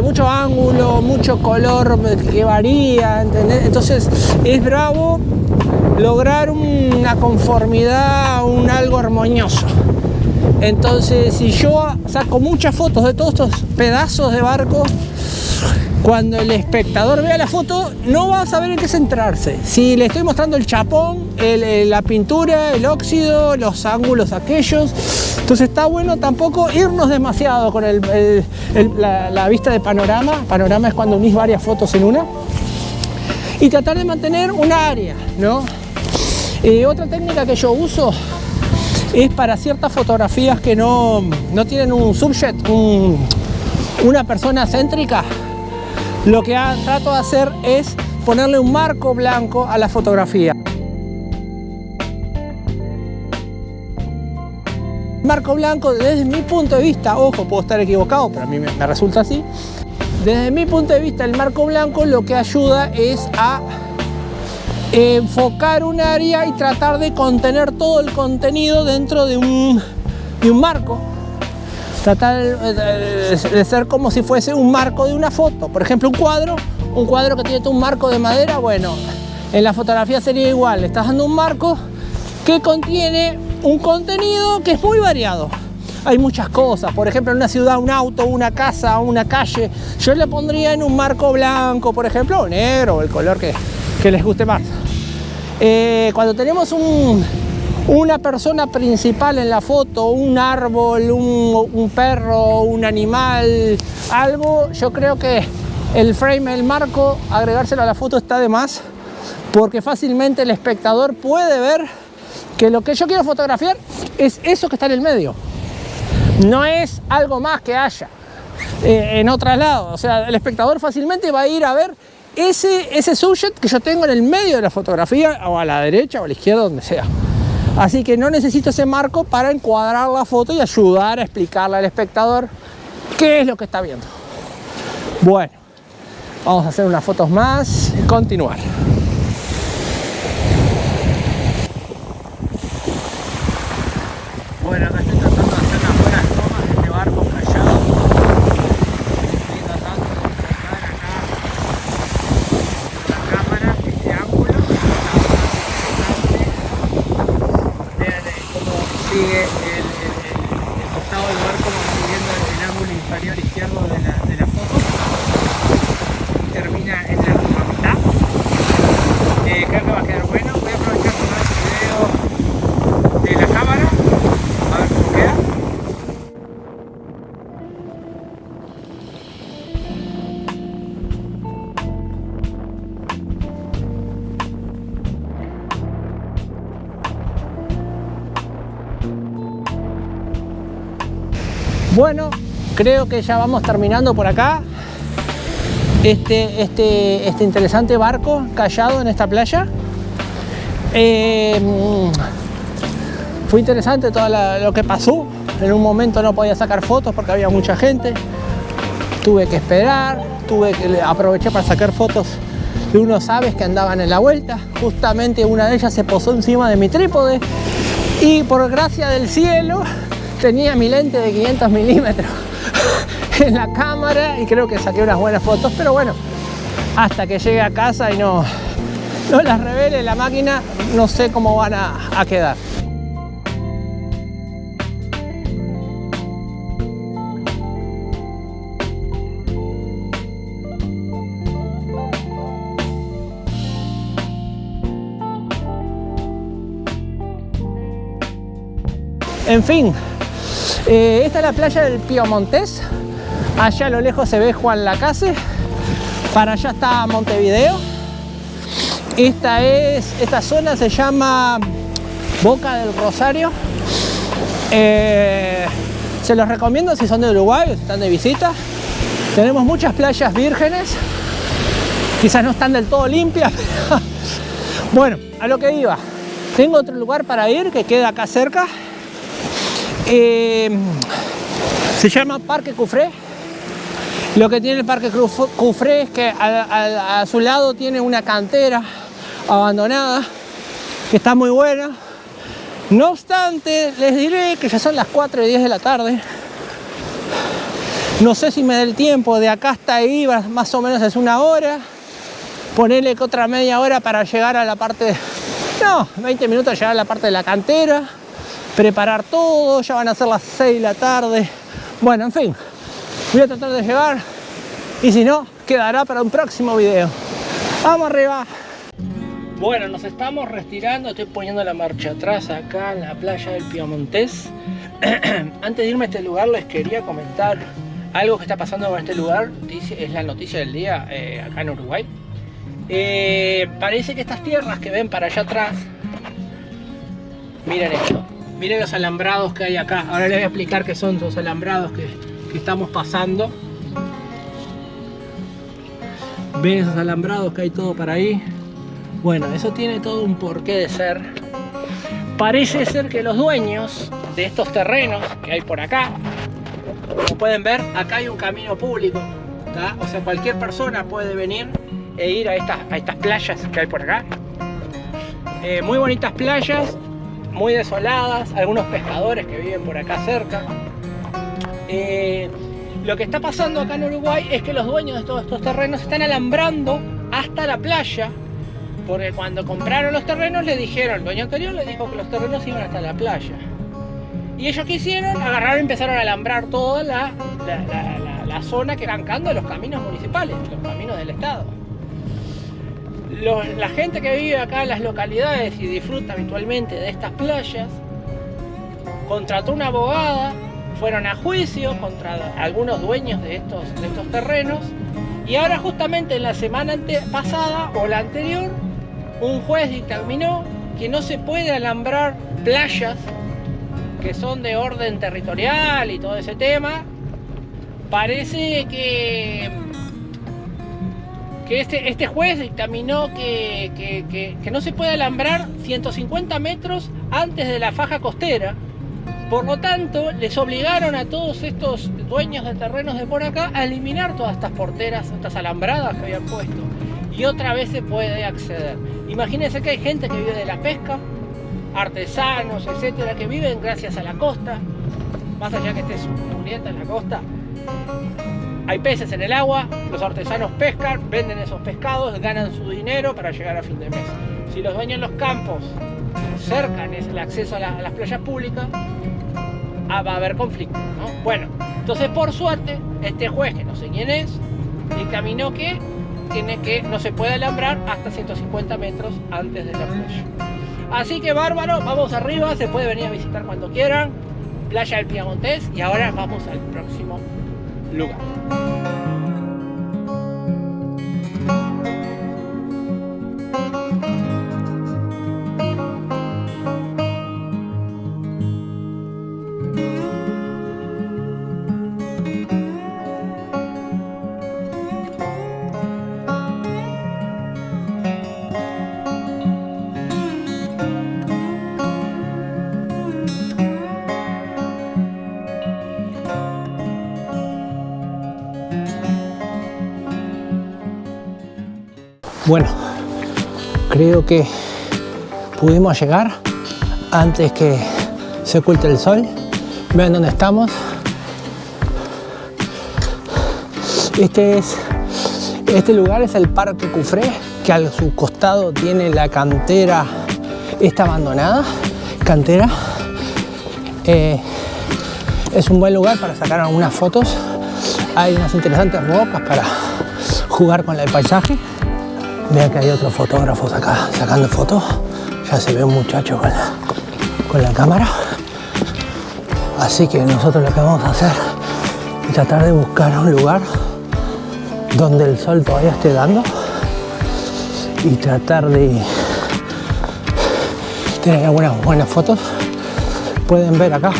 mucho ángulo, mucho color que varía, ¿entendés? Entonces es bravo lograr una conformidad, un algo armonioso. Entonces, si yo saco muchas fotos de todos estos pedazos de barco, cuando el espectador vea la foto no va a saber en qué centrarse. Si le estoy mostrando el chapón, la pintura, el óxido, los ángulos aquellos, entonces está bueno tampoco irnos demasiado con la vista de panorama. Panorama es cuando unís varias fotos en una, y tratar de mantener un área, ¿no? Otra técnica que yo uso es para ciertas fotografías que no tienen un subject, una persona céntrica. Lo que trato de hacer es ponerle un marco blanco a la fotografía. Marco blanco, desde mi punto de vista, ojo, puedo estar equivocado, pero a mí me resulta así. Desde mi punto de vista, el marco blanco lo que ayuda es a enfocar un área y tratar de contener todo el contenido dentro de un marco. Tratar de ser como si fuese un marco de una foto. Por ejemplo, un cuadro que tiene todo un marco de madera. Bueno, en la fotografía sería igual. Le estás dando un marco que contiene un contenido que es muy variado. Hay muchas cosas. Por ejemplo, en una ciudad, un auto, una casa, una calle, yo le pondría en un marco blanco, por ejemplo, o negro, o el color que les guste más. Cuando tenemos una persona principal en la foto, un árbol, un perro, un animal, algo, yo creo que el frame, el marco, agregárselo a la foto está de más, porque fácilmente el espectador puede ver que lo que yo quiero fotografiar es eso que está en el medio, no es algo más que haya en otro lado. O sea, el espectador fácilmente va a ir a ver ese subject que yo tengo en el medio de la fotografía, o a la derecha o a la izquierda, donde sea. Así que no necesito ese marco para encuadrar la foto y ayudar a explicarle al espectador qué es lo que está viendo. Bueno, vamos a hacer unas fotos más y continuar. Bueno, acá estoy tratando de hacer unas buenas tomas de este barco callado. Estoy tratando de enfocar acá la cámara, este ángulo. Vean cómo sigue el costado del barco manteniendo el ángulo inferior izquierdo de la foto. Termina en la mitad. Creo que va a quedar bueno. Voy a aprovechar para tomar el video de la cámara. A ver cómo queda. Bueno, creo que ya vamos terminando por acá este interesante barco callado en esta playa. Fue interesante todo lo que pasó. En un momento no podía sacar fotos porque había mucha gente. Tuve que esperar, aproveché para sacar fotos de unos aves que andaban en la vuelta. Justamente una de ellas se posó encima de mi trípode y por gracia del cielo tenía mi lente de 500 milímetros en la cámara y creo que saqué unas buenas fotos, pero bueno, hasta que llegue a casa y no las revele la máquina, no sé cómo van a quedar. En fin, esta es la playa del Piemontés. Allá a lo lejos se ve Juan Lacase. Para allá está Montevideo. Esta zona se llama Boca del Rosario. Se los recomiendo si son de Uruguay o si están de visita. Tenemos muchas playas vírgenes. Quizás no están del todo limpias, pero bueno, a lo que iba. Tengo otro lugar para ir que queda acá cerca. Se llama Parque Cufré. Lo que tiene el Parque Cufré es que a su lado tiene una cantera abandonada que está muy buena. No obstante, les diré que ya son las 4:10 de la tarde. No sé si me da el tiempo, de acá hasta ahí más o menos es 1 hora. Ponerle que otra media hora para llegar a la parte... No, 20 minutos llegar a la parte de la cantera. Preparar todo, ya van a ser las 6 de la tarde. Bueno, en fin, voy a tratar de llegar. Y si no, quedará para un próximo video. ¡Vamos arriba! Bueno, nos estamos retirando. Estoy poniendo la marcha atrás acá en la playa del Piamontés. Antes de irme a este lugar les quería comentar algo que está pasando con este lugar. Es la noticia del día acá en Uruguay. Parece que estas tierras que ven para allá atrás, miren esto, miren los alambrados que hay acá. Ahora les voy a explicar qué son los alambrados que estamos pasando. Ven esos alambrados que hay todo para ahí. Bueno, eso tiene todo un porqué de ser. Parece ser que los dueños de estos terrenos que hay por acá, como pueden ver, acá hay un camino público, ¿tá? O sea, cualquier persona puede venir e ir a estas playas que hay por acá. Muy bonitas playas, muy desoladas, algunos pescadores que viven por acá cerca. Lo que está pasando acá en Uruguay es que los dueños de todos estos terrenos están alambrando hasta la playa, porque cuando compraron los terrenos le dijeron, el dueño anterior le dijo que los terrenos iban hasta la playa. Y ellos ¿qué hicieron? Agarraron y empezaron a alambrar toda la zona que arrancando los caminos municipales, los caminos del estado. La gente que vive acá en las localidades y disfruta habitualmente de estas playas contrató una abogada, fueron a juicio contra algunos dueños de estos terrenos, y ahora justamente en la semana pasada o la anterior un juez dictaminó que no se puede alambrar playas que son de orden territorial y todo ese tema. Parece que este juez dictaminó que no se puede alambrar 150 metros antes de la faja costera. Por lo tanto, les obligaron a todos estos dueños de terrenos de por acá a eliminar todas estas porteras, estas alambradas que habían puesto. Y otra vez se puede acceder. Imagínense que hay gente que vive de la pesca, artesanos, etcétera, que viven gracias a la costa. Más allá que esté muriendo en la costa, hay peces en el agua, los artesanos pescan, venden esos pescados, ganan su dinero para llegar a fin de mes. Si los dueños de los campos cercan el acceso a las playas públicas, va a haber conflicto, ¿no? Bueno, entonces por suerte, este juez, que no sé quién es, dictaminó que no se puede alambrar hasta 150 metros antes de la playa. Así que bárbaro, vamos arriba, se puede venir a visitar cuando quieran, Playa del Piamontés, y ahora vamos al próximo lugar. Bueno, creo que pudimos llegar antes que se oculte el sol. Vean dónde estamos. Este lugar es el Parque Cufré, que a su costado tiene la cantera esta abandonada. Cantera. Es un buen lugar para sacar algunas fotos. Hay unas interesantes rocas para jugar con el paisaje. Vean que hay otros fotógrafos acá sacando fotos. Ya se ve un muchacho con la cámara. Así que nosotros lo que vamos a hacer es tratar de buscar un lugar donde el sol todavía esté dando y tratar de tener algunas buenas fotos. Pueden ver acá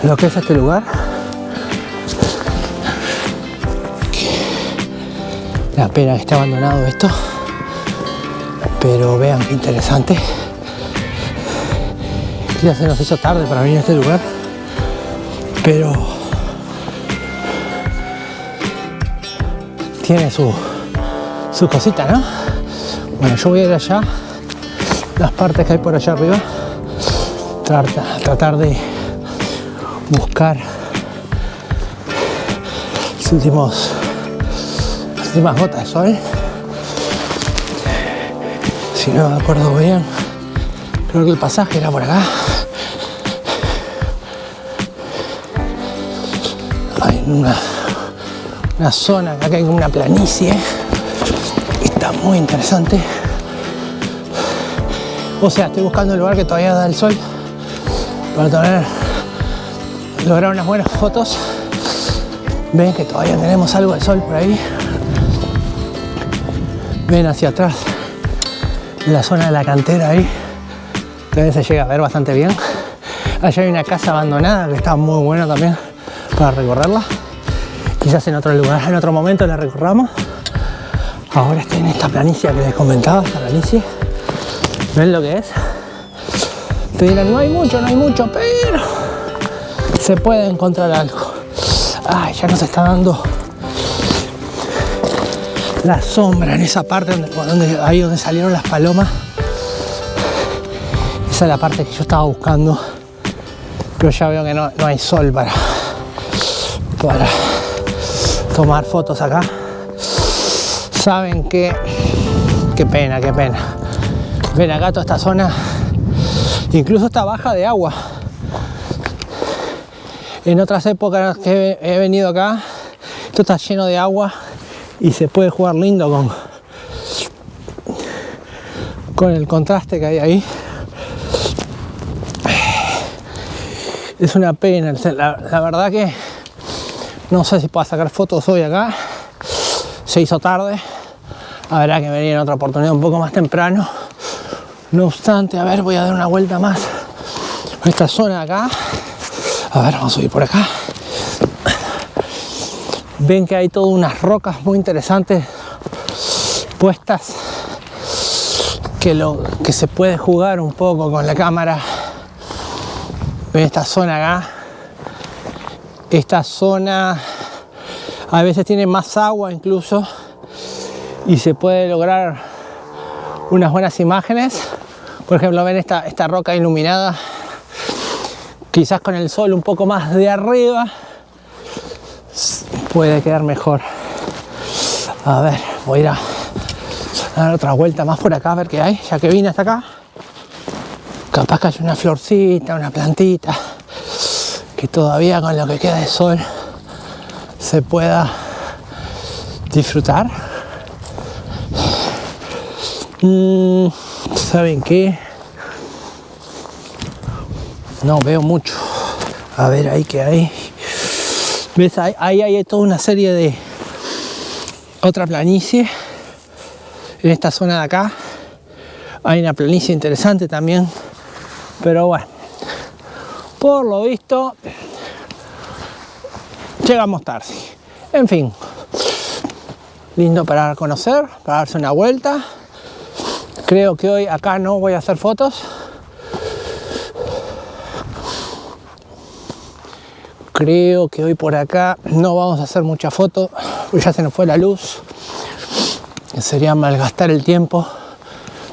lo que es este lugar. La pena que está abandonado esto, pero vean qué interesante. Ya se nos hizo tarde para venir a este lugar, pero tiene su cosita, ¿no? Bueno, yo voy a ir allá, las partes que hay por allá arriba, tratar de buscar las últimas gotas de sol. Si no me acuerdo bien, creo que el pasaje era por acá. Hay una zona acá que hay una planicie. Está muy interesante. O sea, estoy buscando el lugar que todavía da el sol para lograr unas buenas fotos. Ven que todavía tenemos algo de sol por ahí. Ven hacia atrás, la zona de la cantera ahí. Todavía se llega a ver bastante bien. Allá hay una casa abandonada que está muy buena también para recorrerla. Quizás en otro lugar, en otro momento la recorramos. Ahora estoy en esta planicie que les comentaba, esta planicie. ¿Ven lo que es? Te dirán, no hay mucho, pero se puede encontrar algo. Ay, ya nos está dando la sombra en esa parte ahí donde salieron las palomas. Esa es la parte que yo estaba buscando, pero ya veo que no hay sol para tomar fotos acá. Saben que qué pena. Ven acá toda esta zona, incluso está baja de agua. En otras épocas que he venido acá, esto está lleno de agua y se puede jugar lindo con el contraste que hay ahí. Es una pena, la verdad que no sé si puedo sacar fotos hoy acá. Se hizo tarde, habrá que venir en otra oportunidad un poco más temprano. No obstante, a ver, voy a dar una vuelta más a esta zona de acá. A ver, vamos a subir por acá. Ven que hay todas unas rocas muy interesantes puestas que se puede jugar un poco con la cámara. Ven esta zona acá. Esta zona a veces tiene más agua incluso y se puede lograr unas buenas imágenes. Por ejemplo, ven esta roca iluminada, quizás con el sol un poco más de arriba puede quedar mejor. A ver, voy a ir a dar otra vuelta más por acá a ver qué hay, ya que vine hasta acá. Capaz que hay una florcita, una plantita que todavía con lo que queda de sol se pueda disfrutar. ¿Saben qué? No veo mucho. A ver ahí qué hay. ¿Ves? Ahí hay toda una serie de otra planicie. En esta zona de acá hay una planicie interesante también. Pero bueno, por lo visto llegamos tarde. En fin, lindo para conocer, para darse una vuelta. Creo que hoy acá no voy a hacer fotos. Creo que hoy por acá no vamos a hacer mucha foto, porque ya se nos fue la luz. Sería malgastar el tiempo.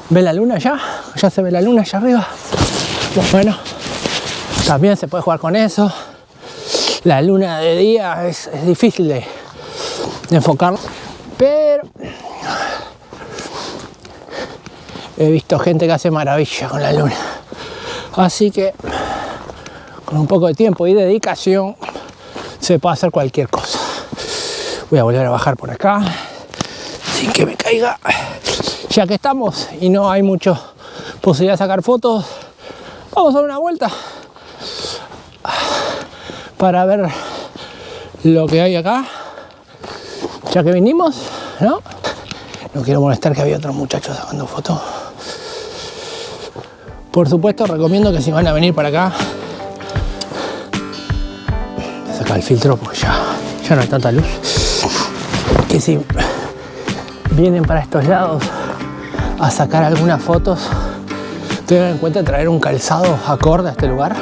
¿Ve la luna ya? ¿Ya se ve la luna allá arriba? Bueno, también se puede jugar con eso. La luna de día es difícil de enfocar, pero he visto gente que hace maravilla con la luna. Así que con un poco de tiempo y dedicación se puede hacer cualquier cosa. Voy a volver a bajar por acá sin que me caiga. Ya que estamos y no hay mucha posibilidad de sacar fotos, vamos a dar una vuelta para ver lo que hay acá. Ya que vinimos, ¿no? No quiero molestar que había otros muchachos sacando fotos. Por supuesto, recomiendo que si van a venir para acá, saca el filtro porque ya no hay tanta luz. Que si vienen para estos lados a sacar algunas fotos, tengan en cuenta traer un calzado acorde a este lugar,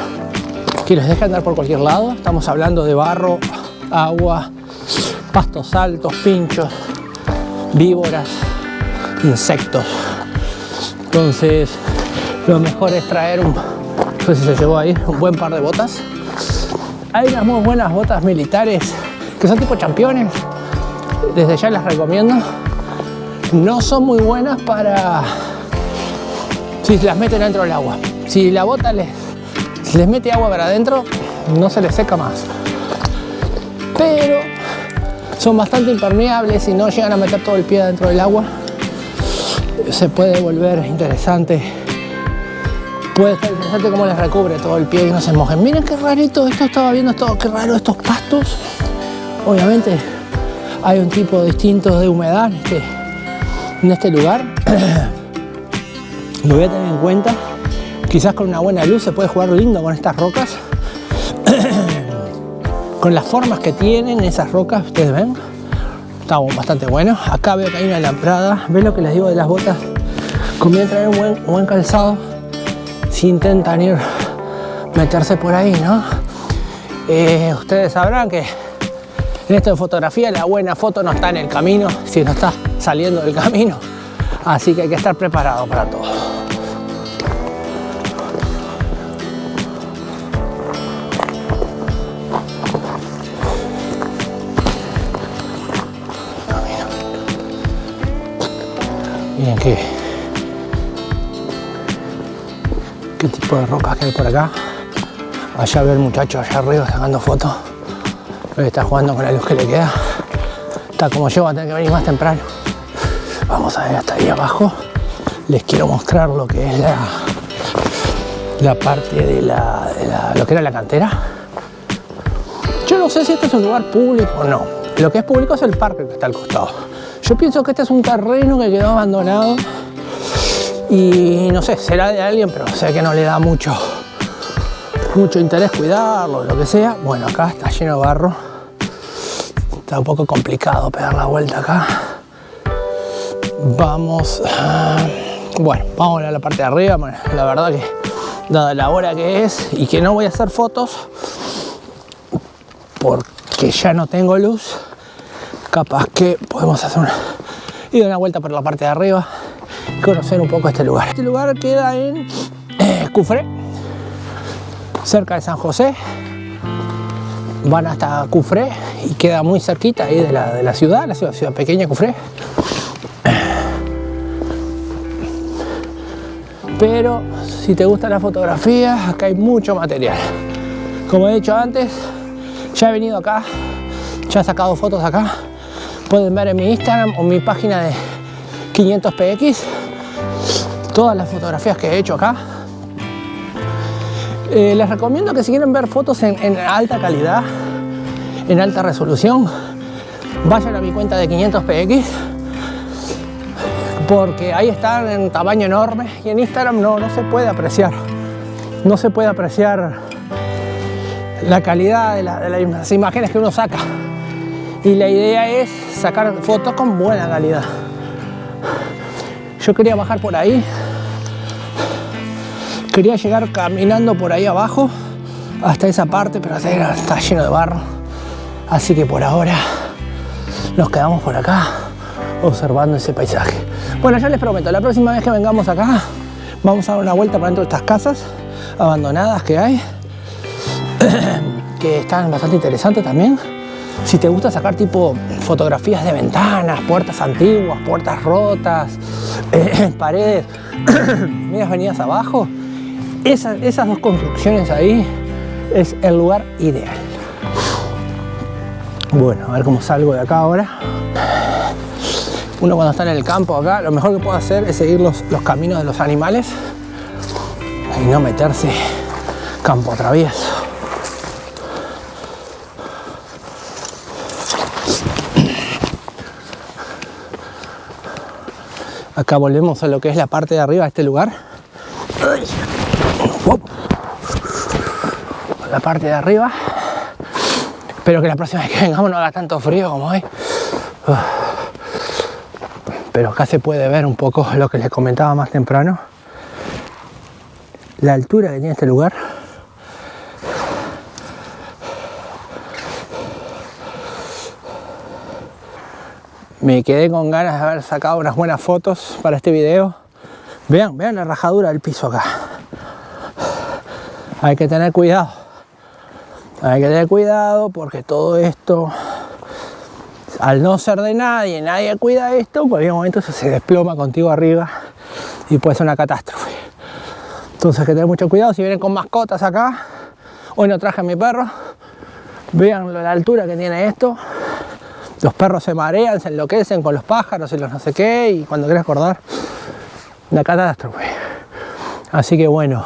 que los deje andar por cualquier lado. Estamos hablando de barro, agua, pastos altos, pinchos. víboras, insectos. Entonces lo mejor es traer no sé si se llegó ahí, un buen par de botas. Hay unas muy buenas botas militares que son tipo championes, desde ya las recomiendo. No son muy buenas para si las meten dentro del agua. Si la bota les mete agua para adentro, no se les seca más. Pero son bastante impermeables y no llegan a meter todo el pie dentro del agua. Se puede volver interesante. Puede ser interesante cómo les recubre todo el pie y no se mojen. Miren qué rarito, esto estaba viendo, qué raro estos pastos. Obviamente hay un tipo distinto de humedad en este lugar. Lo voy a tener en cuenta. Quizás con una buena luz se puede jugar lindo con estas rocas. Con las formas que tienen esas rocas, ustedes ven. Está bastante bueno. Acá veo que hay una alambrada. ¿Ven lo que les digo de las botas? Conviene traer un buen calzado si intentan meterse por ahí, ¿no? Ustedes sabrán que en esto de fotografía la buena foto no está en el camino, sino está saliendo del camino. Así que hay que estar preparado para todo. Miren qué tipo de rocas que hay por acá. Allá veo el muchacho allá arriba sacando fotos. Está jugando con la luz que le queda. Está como yo, va a tener que venir más temprano. Vamos a ver hasta ahí abajo. Les quiero mostrar lo que es la parte de lo que era la cantera. Yo no sé si este es un lugar público o no. Lo que es público es el parque que está al costado. Yo pienso que este es un terreno que quedó abandonado y no sé, será de alguien, pero sé que no le da mucho interés cuidarlo, lo que sea. Bueno, acá está lleno de barro. Está un poco complicado pegar la vuelta acá. Vamos a la parte de arriba. Bueno, la verdad que dada la hora que es y que no voy a hacer fotos porque ya no tengo luz, capaz que podemos hacer una vuelta por la parte de arriba y conocer un poco este lugar. Este lugar queda en Cufré, cerca de San José. Van hasta Cufré y queda muy cerquita ahí de la ciudad pequeña Cufré. Pero si te gusta la fotografía, acá hay mucho material. Como he dicho antes, ya he venido acá, ya he sacado fotos acá. Pueden ver en mi Instagram o mi página de 500px todas las fotografías que he hecho acá. Les recomiendo que si quieren ver fotos en alta calidad, en alta resolución, vayan a mi cuenta de 500px, porque ahí están en tamaño enorme y en Instagram no se puede apreciar. No se puede apreciar la calidad de las imágenes que uno saca. Y la idea es sacar fotos con buena calidad. Yo quería bajar por ahí. Quería llegar caminando por ahí abajo hasta esa parte, pero está lleno de barro. Así que por ahora nos quedamos por acá observando ese paisaje. Bueno, ya les prometo, la próxima vez que vengamos acá vamos a dar una vuelta por dentro de estas casas abandonadas que hay, que están bastante interesantes también. Si te gusta sacar tipo fotografías de ventanas, puertas antiguas, puertas rotas, paredes medias venidas abajo, esas dos construcciones ahí es el lugar ideal. Bueno, a ver cómo salgo de acá ahora. Uno cuando está en el campo acá, lo mejor que puede hacer es seguir los caminos de los animales y no meterse campo travieso. Acá volvemos a lo que es la parte de arriba de este lugar. La parte de arriba. Espero que la próxima vez que vengamos no haga tanto frío como hoy. Pero acá se puede ver un poco lo que les comentaba más temprano. La altura que tiene este lugar. Me quedé con ganas de haber sacado unas buenas fotos para este video. Vean la rajadura del piso acá. Hay que tener cuidado. Hay que tener cuidado porque todo esto, al no ser de nadie, nadie cuida esto, en cualquier momento se desploma contigo arriba y puede ser una catástrofe. Entonces hay que tener mucho cuidado. Si vienen con mascotas acá, hoy no traje a mi perro, vean la altura que tiene esto. Los perros se marean, se enloquecen con los pájaros y los no sé qué, y cuando quieres acordar, una catástrofe. Así que bueno,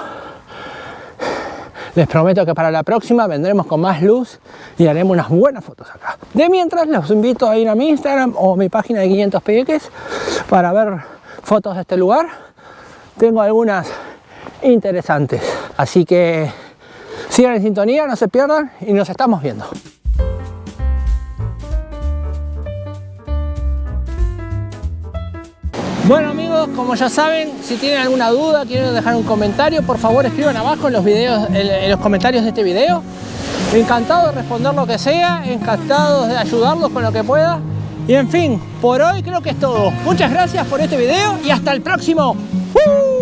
les prometo que para la próxima vendremos con más luz y haremos unas buenas fotos acá. De mientras, los invito a ir a mi Instagram o mi página de 500 Peques para ver fotos de este lugar. Tengo algunas interesantes, así que sigan en sintonía, no se pierdan y nos estamos viendo. Bueno amigos, como ya saben, si tienen alguna duda, quieren dejar un comentario, por favor escriban abajo en los videos, en los comentarios de este video. Encantado de responder lo que sea, encantado de ayudarlos con lo que pueda. Y en fin, por hoy creo que es todo. Muchas gracias por este video y hasta el próximo. ¡Uh!